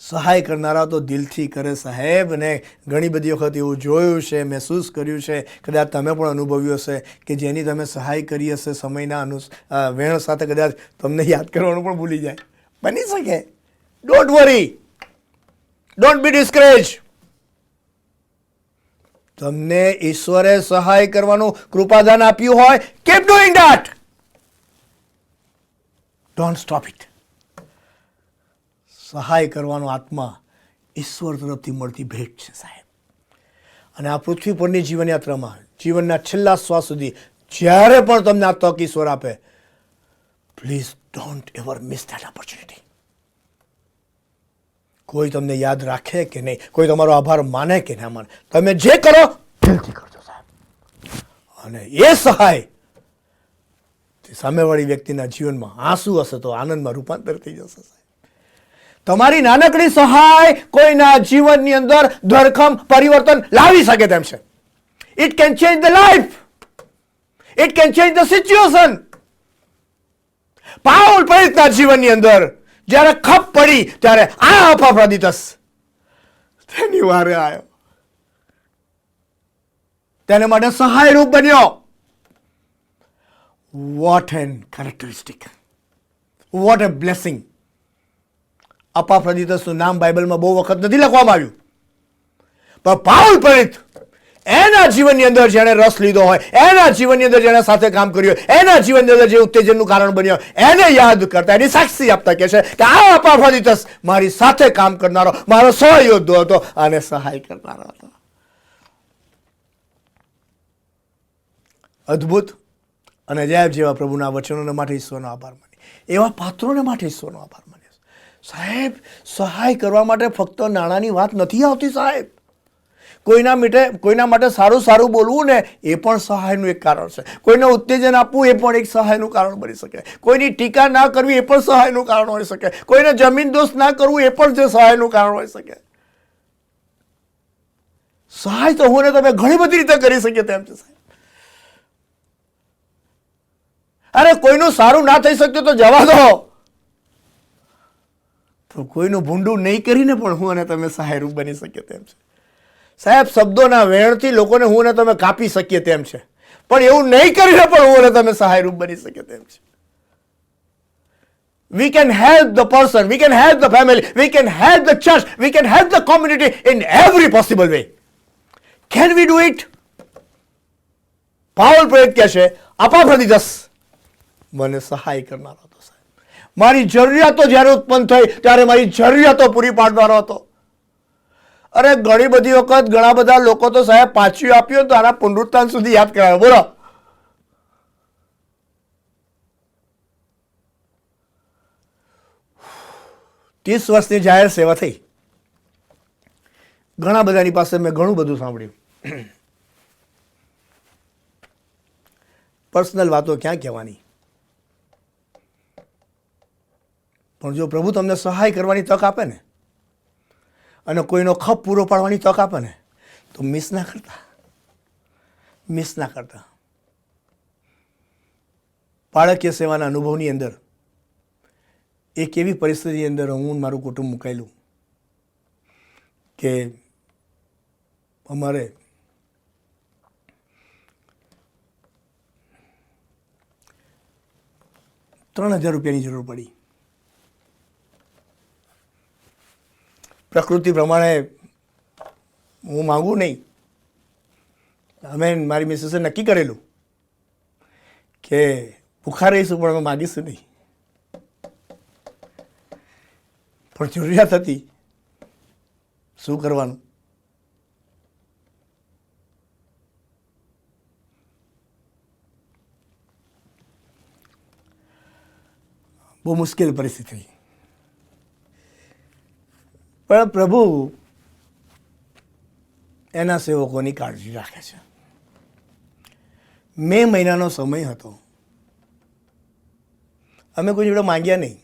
સહાય કરનારા તો દિલથી કરે સાહેબ. અને ઘણી બધી વખત એવું જોયું છે, મહેસૂસ કર્યું છે, કદાચ તમે પણ અનુભવ્યું હશે કે જેની તમે સહાય કરી હશે સમયના વેણ સાથે કદાચ તમને યાદ કરવાનું પણ ભૂલી જાય. બની શકે. Don't worry, don't be discourage. તમને ઈશ્વરે સહાય કરવાનું કૃપાદાન આપ્યું હોય, keep doing that. Don't stop it. સહાય કરવાનો આત્મા ઈશ્વર તરફથી મળતી ભેટ છે સાહેબ. અને આ પૃથ્વી પરની જીવનયાત્રામાં જીવનના છેલ્લા શ્વાસ સુધી જ્યારે પણ તમને આ તક ઈશ્વર આપે, please don't ever miss that opportunity. કોઈ તમને યાદ રાખે કે નહીં, કોઈ તમારો આભાર માને કે ના માને, તમે જે કરો દિલથી કરજો સાહેબ. અને એ સહાય તે સામેવાળી વ્યક્તિના જીવનમાં આંસુ હશે તો આનંદમાં રૂપાંતર થઈ જશે સાહેબ. તમારી નાનકડી સહાય કોઈના જીવનની અંદર ધરખમ પરિવર્તન લાવી શકે તેમ છે. It can change the life, it can change the situation. Paul પ્રેરિતના જીવનની અંદર જ્યારે ખપ પડી ત્યારે આ અપાફ્રોદિતસ તેની વારે આવ્યો, તેને માટે સહાય રૂપ બન્યો. What an characteristic, what a blessing. અપાફ્રોદિતસનું નામ બાઇબલમાં બહુ વખત નથી લખવામાં આવ્યું, પણ પાઉલ પ્રેરિત એના જીવનની અંદર જેણે રસ લીધો હોય, એના જીવનની અંદર જેને સાથે કામ કર્યું હોય, એના જીવનની અંદર જે ઉત્તેજનનું કારણ બન્યો, એને યાદ કરતા, એની સાક્ષી આપતા કહે છે કે આ અપાફ્રોદિતસ મારી સાથે કામ કરનારો મારો સહયોદ્ધો હતો અને સહાય કરનારો હતો. અદ્ભુત અને અજાયબ જેવા પ્રભુના વચનોને માટે ઈશ્વરનો આભાર માની, એવા પાત્રોને માટે ઈશ્વરનો આભાર માની. સાહેબ, સહાય કરવા માટે ફક્ત નાણાંની વાત નથી આવતી સાહેબ. કોઈના માટે સારું સારું બોલવું ને એ પણ સહાયનું એક કારણ છે. કોઈને ઉત્તેજન આપવું એ પણ એક સહાયનું કારણ બની શકે. કોઈની ટીકા ના કરવી એ પણ સહાયનું કારણ હોઈ શકે. કોઈને જમીન દોષ ના કરવું એ પણ જે સહાયનું કારણ હોઈ શકે. સહાય તો હું ને તમે ઘણી બધી રીતે કરી શકીએ તેમ છે સાહેબ. અરે કોઈનું સારું ના થઈ શક્યું તો જવા દો, તો કોઈનું ભૂંડું નહીં કરીને પણ હું અને તમે સહાયરૂપ બની શકીએ તેમ છે સાહેબ. શબ્દોના વેણથી લોકોને હું અને તમે કાપી શકીએ તેમ છે, પણ એવું નહીં કરીને પણ હું અને તમે સહાયરૂપ બની શકીએ તેમ છે. We can help the person, we can help the family, we can help the church, we can help the community in every possible way. Can we do it? Paul પ્રેરિત કહે છે, અપાફ્રોદિતસ મને સહાય કરનારો હતો સાહેબ. મારી જરૂરિયાતો જ્યારે ઉત્પન્ન થઈ ત્યારે મારી જરૂરિયાતો પૂરી પાડવાનો હતો. અરે ઘણી બધી વખત ઘણા બધા લોકો તો સાહેબ પાછું આપ્યું તો આના પુનરુત્થાન સુધી યાદ કરાવે. બોલો, ત્રીસ વર્ષની જાહેર સેવા થઈ. ઘણા બધાની પાસે મેં ઘણું બધું સાંભળ્યું. પર્સનલ વાતો ક્યાં કહેવાની, પણ જો પ્રભુ તમને સહાય કરવાની તક આપે ને અને કોઈનો ખપ પૂરો પાડવાની તક આપે ને તો મિસ ના કરતા. બાળકીય સેવાના અનુભવની અંદર એક એવી પરિસ્થિતિની અંદર હું મારું કુટુંબ મુકાયેલું કે અમારે ₹3,000 જરૂર પડી. પ્રકૃતિ પ્રમાણે હું માગું નહીં, અમે મારી મિसेસે નક્કી કરેલું કે ભૂખા રહીશું પણ અમે માગીશું નહીં. પણ જરૂરિયાત હતી, શું કરવાનું. બહુ મુશ્કેલ પરિસ્થિતિ, પણ પ્રભુ એના સેવકોની કાળજી રાખે છે. મે મહિનાનો સમય હતો. અમે કોઈ જોડે માંગ્યા નહીં,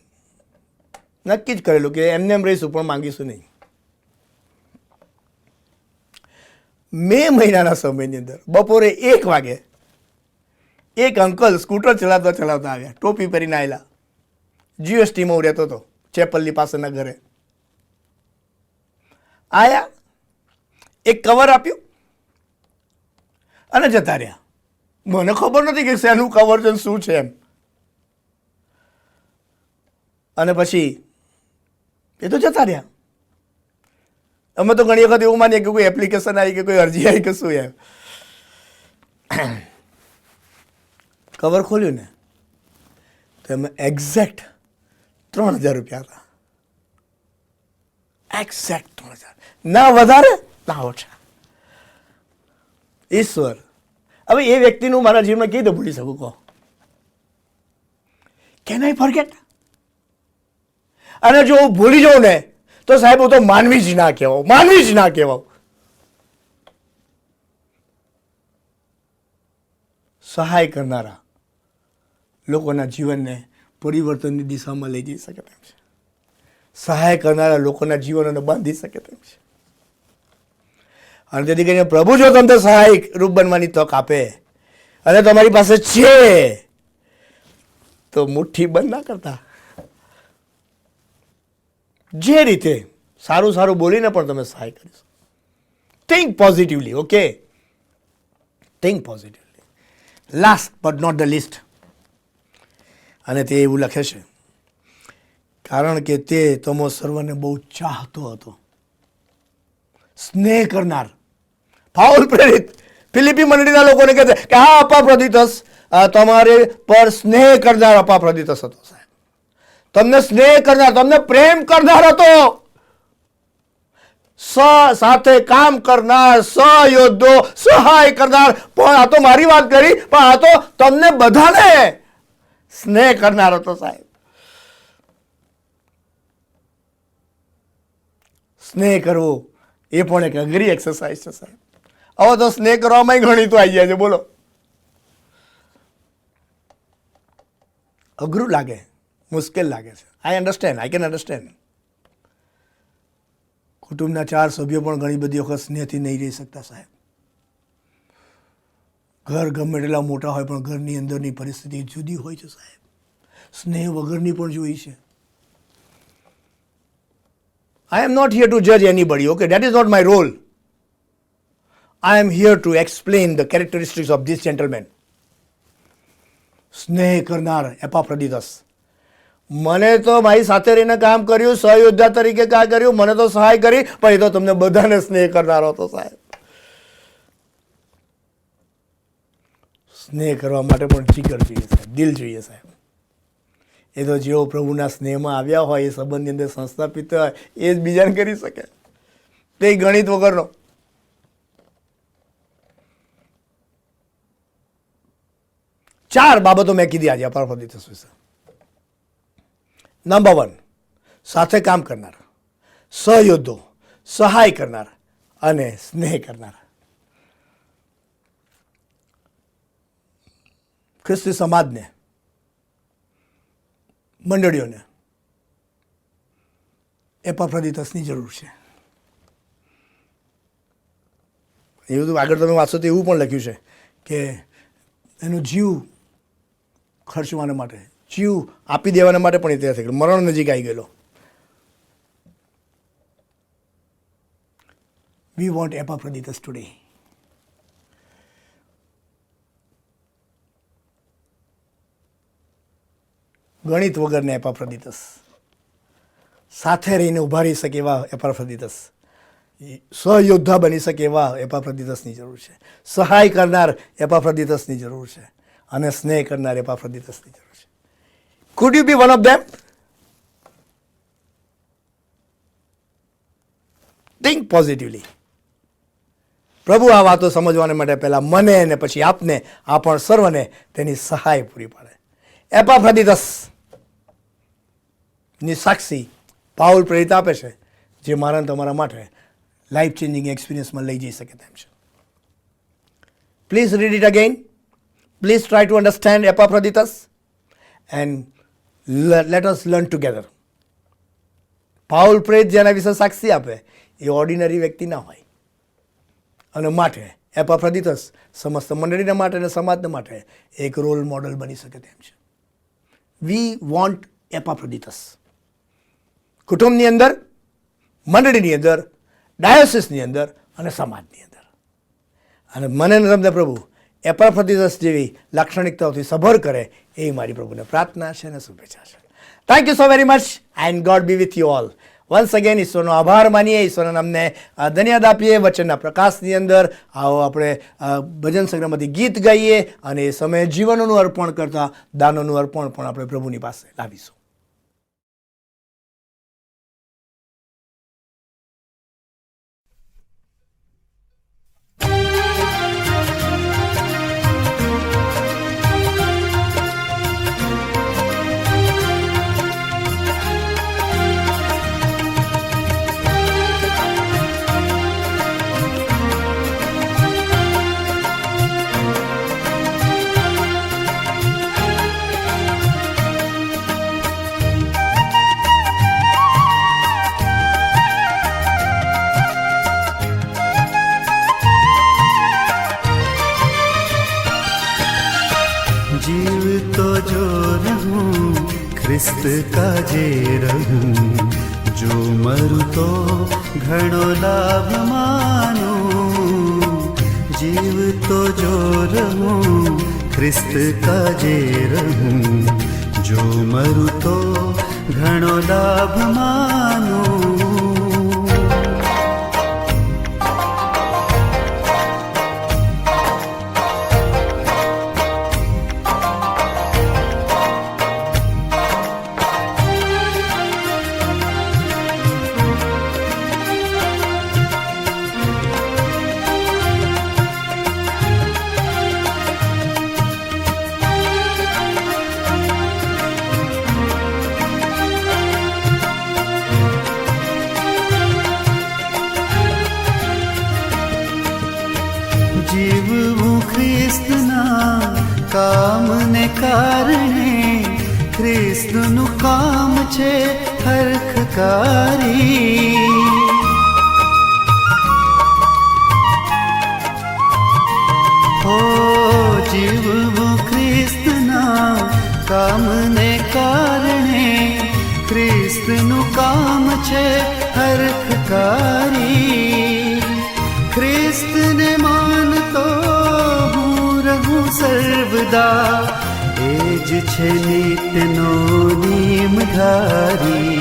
નક્કી જ કરેલું કે એમને એમ રહીશું પણ માંગીશું નહીં. મે મહિનાના સમયની અંદર બપોરે 1 વાગે એક અંકલ સ્કૂટર ચલાવતા ચલાવતા આવ્યા, ટોપી પહેરીને આવેલા. જીએસટીમાં હું રહેતો હતો ચેપલની પાસેના ઘરે. આયા, એક કવર આપ્યું અને જતા રહ્યા. મને ખબર નથી કે શેનું કવર છે શું છે એમ. અને પછી એ તો જતા રહ્યા. અમે તો ઘણી વખત એવું માનીએ કે કોઈ એપ્લિકેશન આવી કે કોઈ અરજી આવી કે શું એમ. કવર ખોલ્યું ને તો એમાં એક્ઝેક્ટ ₹3,000 હતા. એક્ઝેક્ટ 3,000, ના વધારે ના ઓછા. ઈશ્વર, હવે એ વ્યક્તિનું મારા જીવનમાં કેવી રીતે ભૂલી શકું કહો? Can I forget? અને જો હું ભૂલી જાઉં ને તો સાહેબ હું તો માનવી જ ના કહેવાઉં, માનવી જ ના કહેવાઉં. સહાય કરનારા લોકોના જીવનને પરિવર્તનની દિશામાં લઈ જઈ શકે તેમ છે. સહાય કરનારા લોકોના જીવનોને બાંધી શકે તેમ છે. અને તેથી કરીને પ્રભુ જો તમને સહાયક રૂપ બનવાની તક આપે અને તમારી પાસે છે તો મુઠ્ઠી બંધ ના કરતા. જે રીતે સારું સારું બોલીને પણ તમે સહાય કરીશ. Think positively. Okay, think positively. Last but not the least. અને તે એવું લખે છે કારણ કે તે તમો સર્વને બહુ ચાહતો હતો. સ્નેહ કરનાર પાઉલ પ્રેરિત ફિલિપી મંડળીના લોકોને કહે છે કે આ અપાફ્રોદિતસ તમારે પર સ્નેહ કરનાર અપાફ્રોદિતસ હતો. સાહેબ, તમને સ્નેહ કરનાર, તમને પ્રેમ કરનાર હતો. સાથે કામ કરનાર, સહયોદ્ધો, સહાય કરનાર. પણ આ તો મારી વાત કરી, પણ આ તો તમને બધાને સ્નેહ કરનાર હતો. સાહેબ, સ્નેહ કરવો એ પણ એક અઘરી એક્સરસાઇઝ છે. સાહેબ, હવે તો સ્નેહ કરવામાં ઘણી તો આવી જાય છે. બોલો, અઘરું લાગે, મુશ્કેલ લાગે છે. આઈ અન્ડરસ્ટેન્ડ, આઈ કેન અન્ડરસ્ટેન્ડ. કુટુંબના 4 સભ્યો પણ ઘણી બધી વખત સ્નેહથી નહીં રહી શકતા. સાહેબ, ઘર ગમે એટલા મોટા હોય પણ ઘરની અંદરની પરિસ્થિતિ જુદી હોય છે. સાહેબ, સ્નેહ વગરની પણ જોઈ છે. I am not here to judge anybody, okay? That is not my role. I am here to explain the characteristics of this gentleman. સ્નેહ કરનાર એપાફ્રોદિતસ. મને તો મારી સાથે રહીને કામ કર્યું, સહયોદ્ધા તરીકે કામ કર્યું, મને તો સહાય કરી, પણ એ તો તમને બધાને સ્નેહ કરનારો હતો. સાહેબ, સ્નેહ કરવા માટે પણ જીગર જોઈએ સાહેબ, દિલ જોઈએ. સાહેબ, એ તો જેઓ પ્રભુના સ્નેહમાં આવ્યા હોય, એ સંબંધની અંદર સંસ્થાપિત હોય, એ જ બીજાને કરી શકે, તે ગણિત વગરનો. ચાર બાબતો મેં કીધી આજે અપાફ્રોદિતસ વિશે. નંબર 1, સાથે કામ કરનાર, સહયોદ્ધો, સહાય કરનાર અને સ્નેહ કરનાર. ખ્રિસ્તી સમાજને, મંડળીઓને એપાફ્રોદિતસની જરૂર છે. એવું તો આગળ તમે વાંચો તો એવું પણ લખ્યું છે કે એનો જીવ ખર્ચવાના માટે, જીવ આપી દેવાના માટે પણ એ તૈયાર થઈ ગયેલો, મરણ નજીક આવી ગયેલો. We want Epaphroditus today. ગણિત વગરને એપાફ્રોદિતસ, સાથે રહીને ઊભા રહી શકે એવા એપાફ્રોદિતસ, સહયોદ્ધા બની શકે એવા એપાફ્રોદિતસની જરૂર છે. સહાય કરનાર એપાફ્રોદિતસની જરૂર છે અને સ્નેહ કરનાર એપાફ્રોદિતસની જરૂર છે. Could you be one of them? Think positively. પ્રભુ આ વાતો સમજવાને માટે પહેલા મને અને પછી આપને, આપણ સર્વને તેની સહાય પૂરી પાડે. એપાફ્રોદિતસ ની સાક્ષી પાઉલ પ્રેરિત આપે છે, જે મારા તમારા માટે લાઈફ ચેન્જિંગ એક્સપિરિયન્સમાં લઈ જઈ શકે તેમ છે. Please read it again. Please try to understand Epaphroditus and let us learn together. Paul પ્રેરિત જેના વિશે સાક્ષી આપે એ ઓર્ડિનરી વ્યક્તિ ના હોય, અને માટે એપાફ્રોદિતસ સમસ્ત મંડળીના માટે અને સમાજના માટે એક રોલ મોડલ બની શકે તેમ છે. વી વોન્ટ એપાફ્રોદિતસ કુટુંબની અંદર, મંડળીની અંદર, ડાયોસિસની અંદર અને સમાજની અંદર. અને મને તમને પ્રભુ એપાફ્રોદિતસ જેવી લાક્ષણિકતાઓથી સભર કરે એ મારી પ્રભુને પ્રાર્થના છે અને શુભેચ્છા છે. Thank you so very much and God be with you all. Once again ઈશ્વરનો આભાર માનીએ, ઈશ્વરના નામને ધન્યવાદ આપીએ. વચનના પ્રકાશની અંદર આવો આપણે ભજન સંગ્રહમાંથી ગીત ગાઈએ અને એ સમયે જીવનોનું અર્પણ કરતા દાનોનું અર્પણ પણ આપણે પ્રભુની પાસે લાવીશું. काजे रहूं जो मरु तो घणो लाभ मानू जीव तो जो रहूं ख्रिस्त काजे रहूं जो मरु तो घणो लाभ मानू जीवવું ખ્રિસ્તના કામને કારણે ખ્રિસ્તનું કામ છે હરખકારી હો જીવવું ખ્રિસ્તના કામને કારણે ખ્રિસ્તનું કામ છે હરખકારી ખ્રિસ્તને માનતો હું રહું સર્વદા એ જ છે નિત્યનો નિયમધારી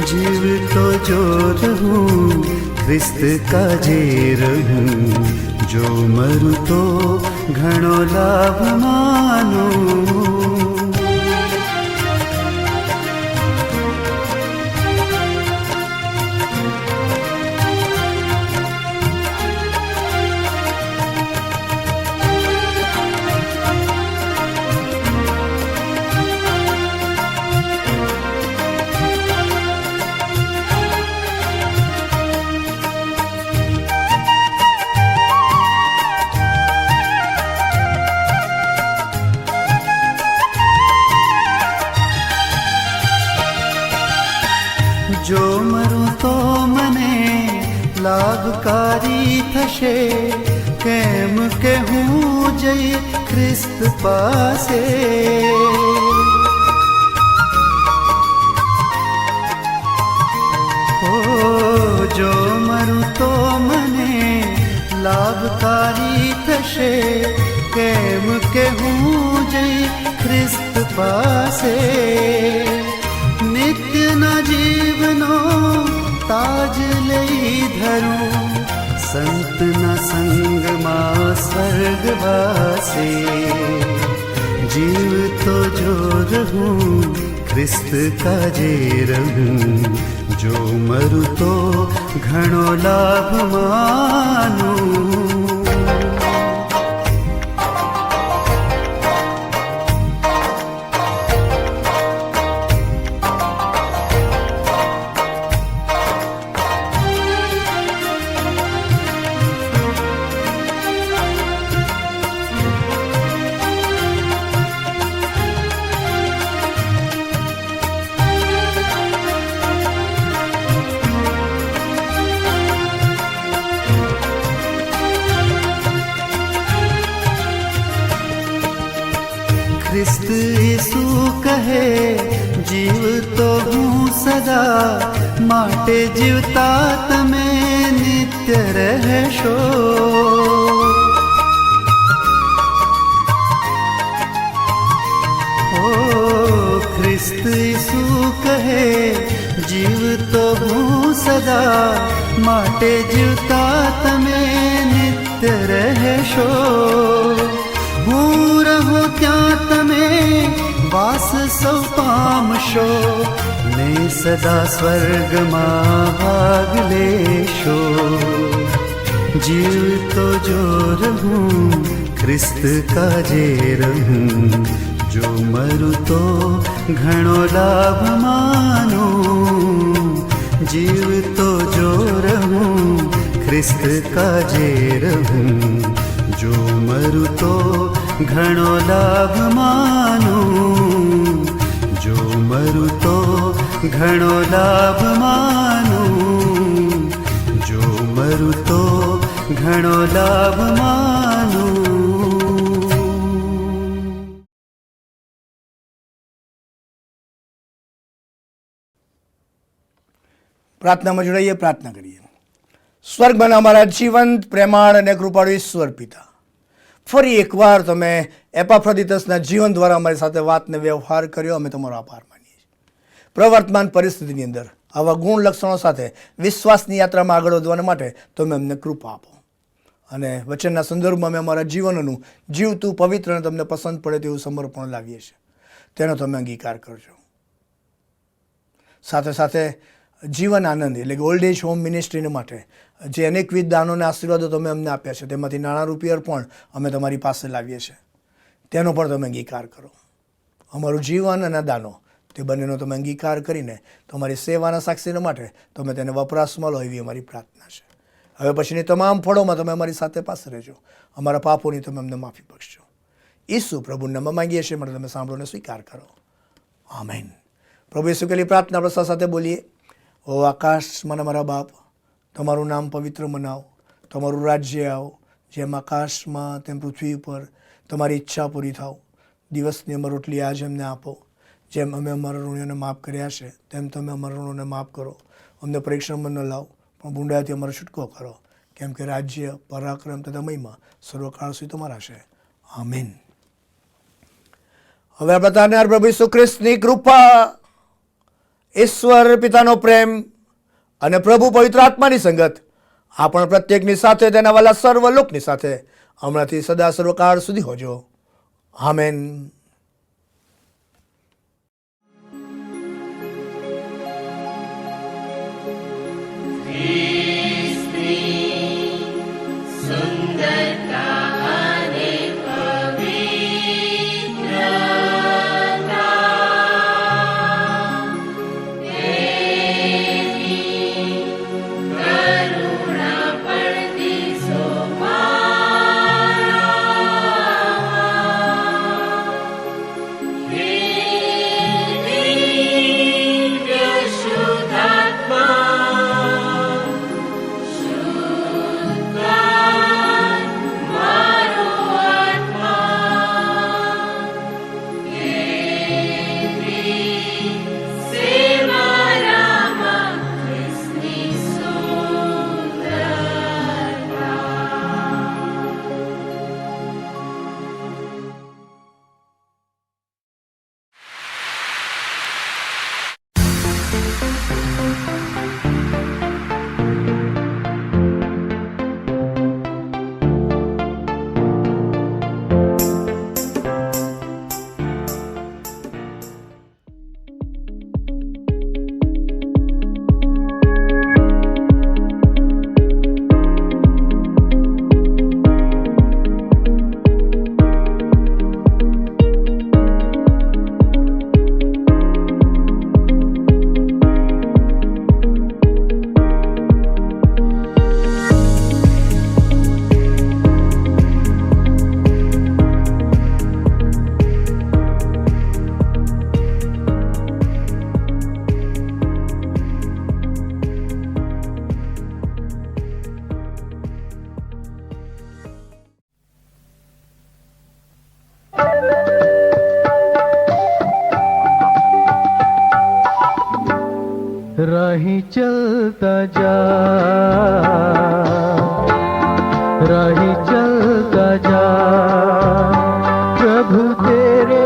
જીવતો જો રહું ખ્રિસ્ત કાજે રહું જો મરું તો ઘણો લાભ માનું જો મરું તો મને લાભકારી થશે કેમ કે હું જઈ ખ્રિસ્ત પાસે ઓ જો મરું તો મને લાભકારી થશે કેમ કે હું જઈ ખ્રિસ્ત પાસે નિત્યના જીવનો તાજ લઈ ધરું સંતના સંગમાં સ્વર્ગવાસે જીવતો જો રહું ખ્રિસ્ત કાજે રહું જો મરું તો ઘણો લાભ માનું ખ્રિસ્ત ઈસુ કહે જીવ તો હું સદા માટે જીવતા તમે નિત્ય રહેશો ઓ ખ્રિસ્ત ઈસુ કહે જીવ તો હું સદા માટે જીવતા તમે નિત્ય રહેશો હું રહું ત્યાં તમે વાસ સૌ પામશો ને સદા સ્વર્ગમાં ભાગ લેશો જીવતો જો રહું ખ્રિસ્ત કાજે રહું જો મરું તો ઘણો લાભ માનું જીવતો જો રહું ખ્રિસ્ત કાજે રહું જો મરું તો ઘણો લાભ માનું જો મરું તો ઘણો લાભ માનું જો મરું તો ઘણો લાભ માનું પ્રાર્થનામાં જોડાઈએ, પ્રાર્થના કરીએ. સ્વર્ગમાં અમારા જીવંત પ્રેમાળ અને કૃપાળુ ઈશ્વર પિતા, ફરી એકવાર તમે એપાફ્રોદિતસના જીવન દ્વારા અમારી સાથે વાતને વ્યવહાર કર્યો. અમે તમારો આભાર માનીએ છીએ. પ્રવર્તમાન પરિસ્થિતિની અંદર આવા ગુણ લક્ષણો સાથે વિશ્વાસની યાત્રામાં આગળ વધવા માટે તમે અમને કૃપા આપો અને વચનના સંદર્ભમાં અમે અમારા જીવનનું જીવતું, પવિત્ર અને તમને પસંદ પડે તેવું સમર્પણ લાવીએ છીએ. તેનો તમે અંગીકાર કરજો. સાથે સાથે જીવન આનંદ એટલે કે ઓલ્ડ એજ હોમ મિનિસ્ટ્રીને માટે જે અનેકવિધ દાનોને આશીર્વાદો તમે અમને આપ્યા છે, તેમાંથી નાણાં રૂપિયા પણ અમે તમારી પાસે લાવીએ છીએ. તેનો પણ તમે અંગીકાર કરો. અમારું જીવન અને દાનો તે બંનેનો તમે અંગીકાર કરીને તમારી સેવાના સાક્ષીને માટે તમે તેને વપરાશમાં લો, એવી અમારી પ્રાર્થના છે. હવે પછીની તમામ ફળોમાં તમે અમારી સાથે પાસે રહેજો. અમારા પાપોની તમે અમને માફી બક્ષજો. ઈસુ પ્રભુ નામ માંગીએ છીએ, માટે તમે સાંભળોને સ્વીકાર કરો. આમેન. પ્રભુ ઈસુ કહેલી પ્રાર્થના પ્રસાદ સાથે બોલીએ. ઓ આકાશમાં અમારા બાપ, તમારું નામ પવિત્ર મનાવો, તમારું રાજ્ય આવો, જેમ આકાશમાં તેમ પૃથ્વી ઉપર તમારી ઈચ્છા પૂરી થાવ. દિવસની અમારી રોટલી આજે અમને આપો, જેમ અમે અમારા ઋણીઓને માફ કર્યા છે તેમ તમે અમારા ઋણોને માફ કરો. અમને પરીક્ષામાં ન લાવો, પણ બુંડાઈથી અમારો છૂટકો કરો, કેમ કે રાજ્ય, પરાક્રમ તથા મહિમા સર્વકાળ સુધી તમારા છે. આમીન. હવે આપણે તારનાર પ્રભુ ઈસુ ખ્રિસ્તની કૃપા, ઈશ્વર પિતાનો પ્રેમ અને પ્રભુ પવિત્ર આત્માની સંગત આપણા પ્રત્યેકની સાથે, તેના વાલા સર્વ લોકની સાથે હમણાંથી સદા સર્વકાળ સુધી હોજો. આમેન. राही चलता जा, राही चलता जा, प्रभु तेरे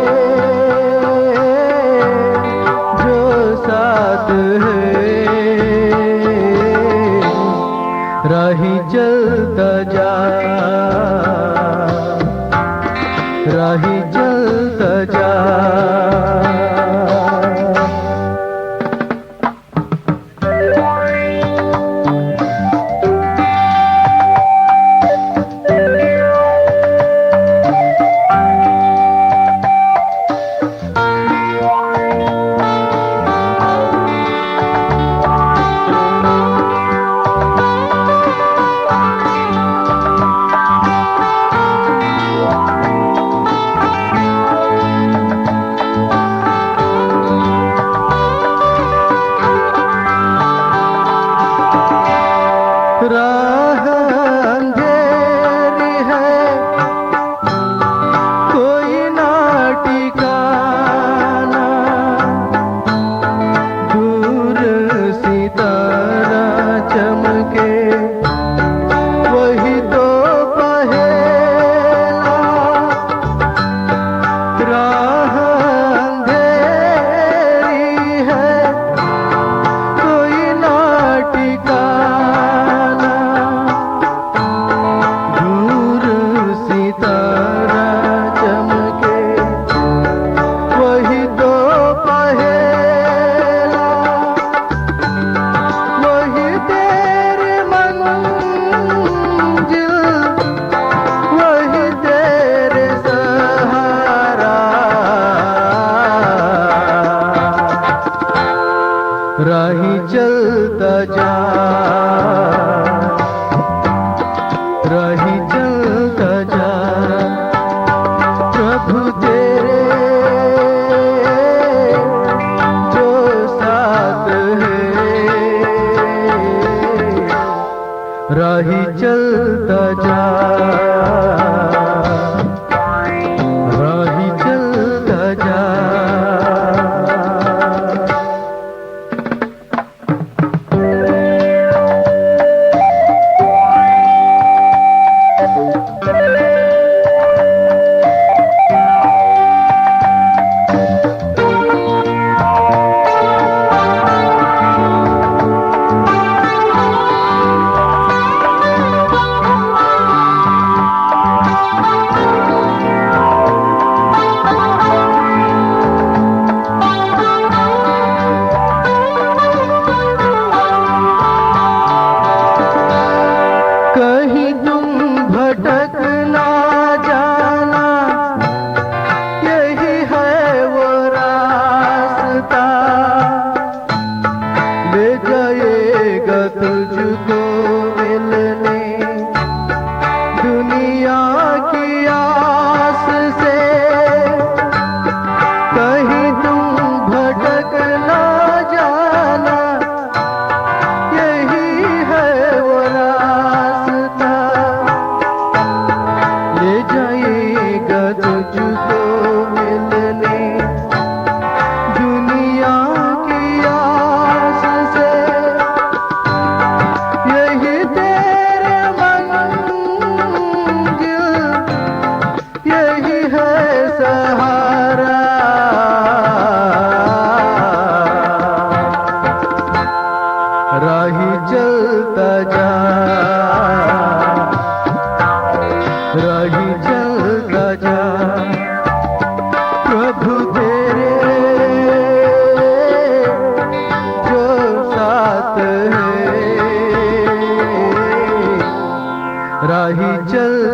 जो साथ है, राही चलता जा, राही चलता जा. राही चलता जा प्रभु तेरे जो साथ है राही चलता जा राही चलता जा कहीं तुम भटक ना जाना यही है वो रास्ता ले जाएगा तुझको मिलने दुनिया की आस से कहीं तुम भटक ना जाना यही है वो रास्ता ले जाएगा तुझको मिलने दुनिया की आस से यही तेरे मंजिल यही है सहारा राही चलता जा राही चलता जा प्रभु तेरे जो साथ है राही चल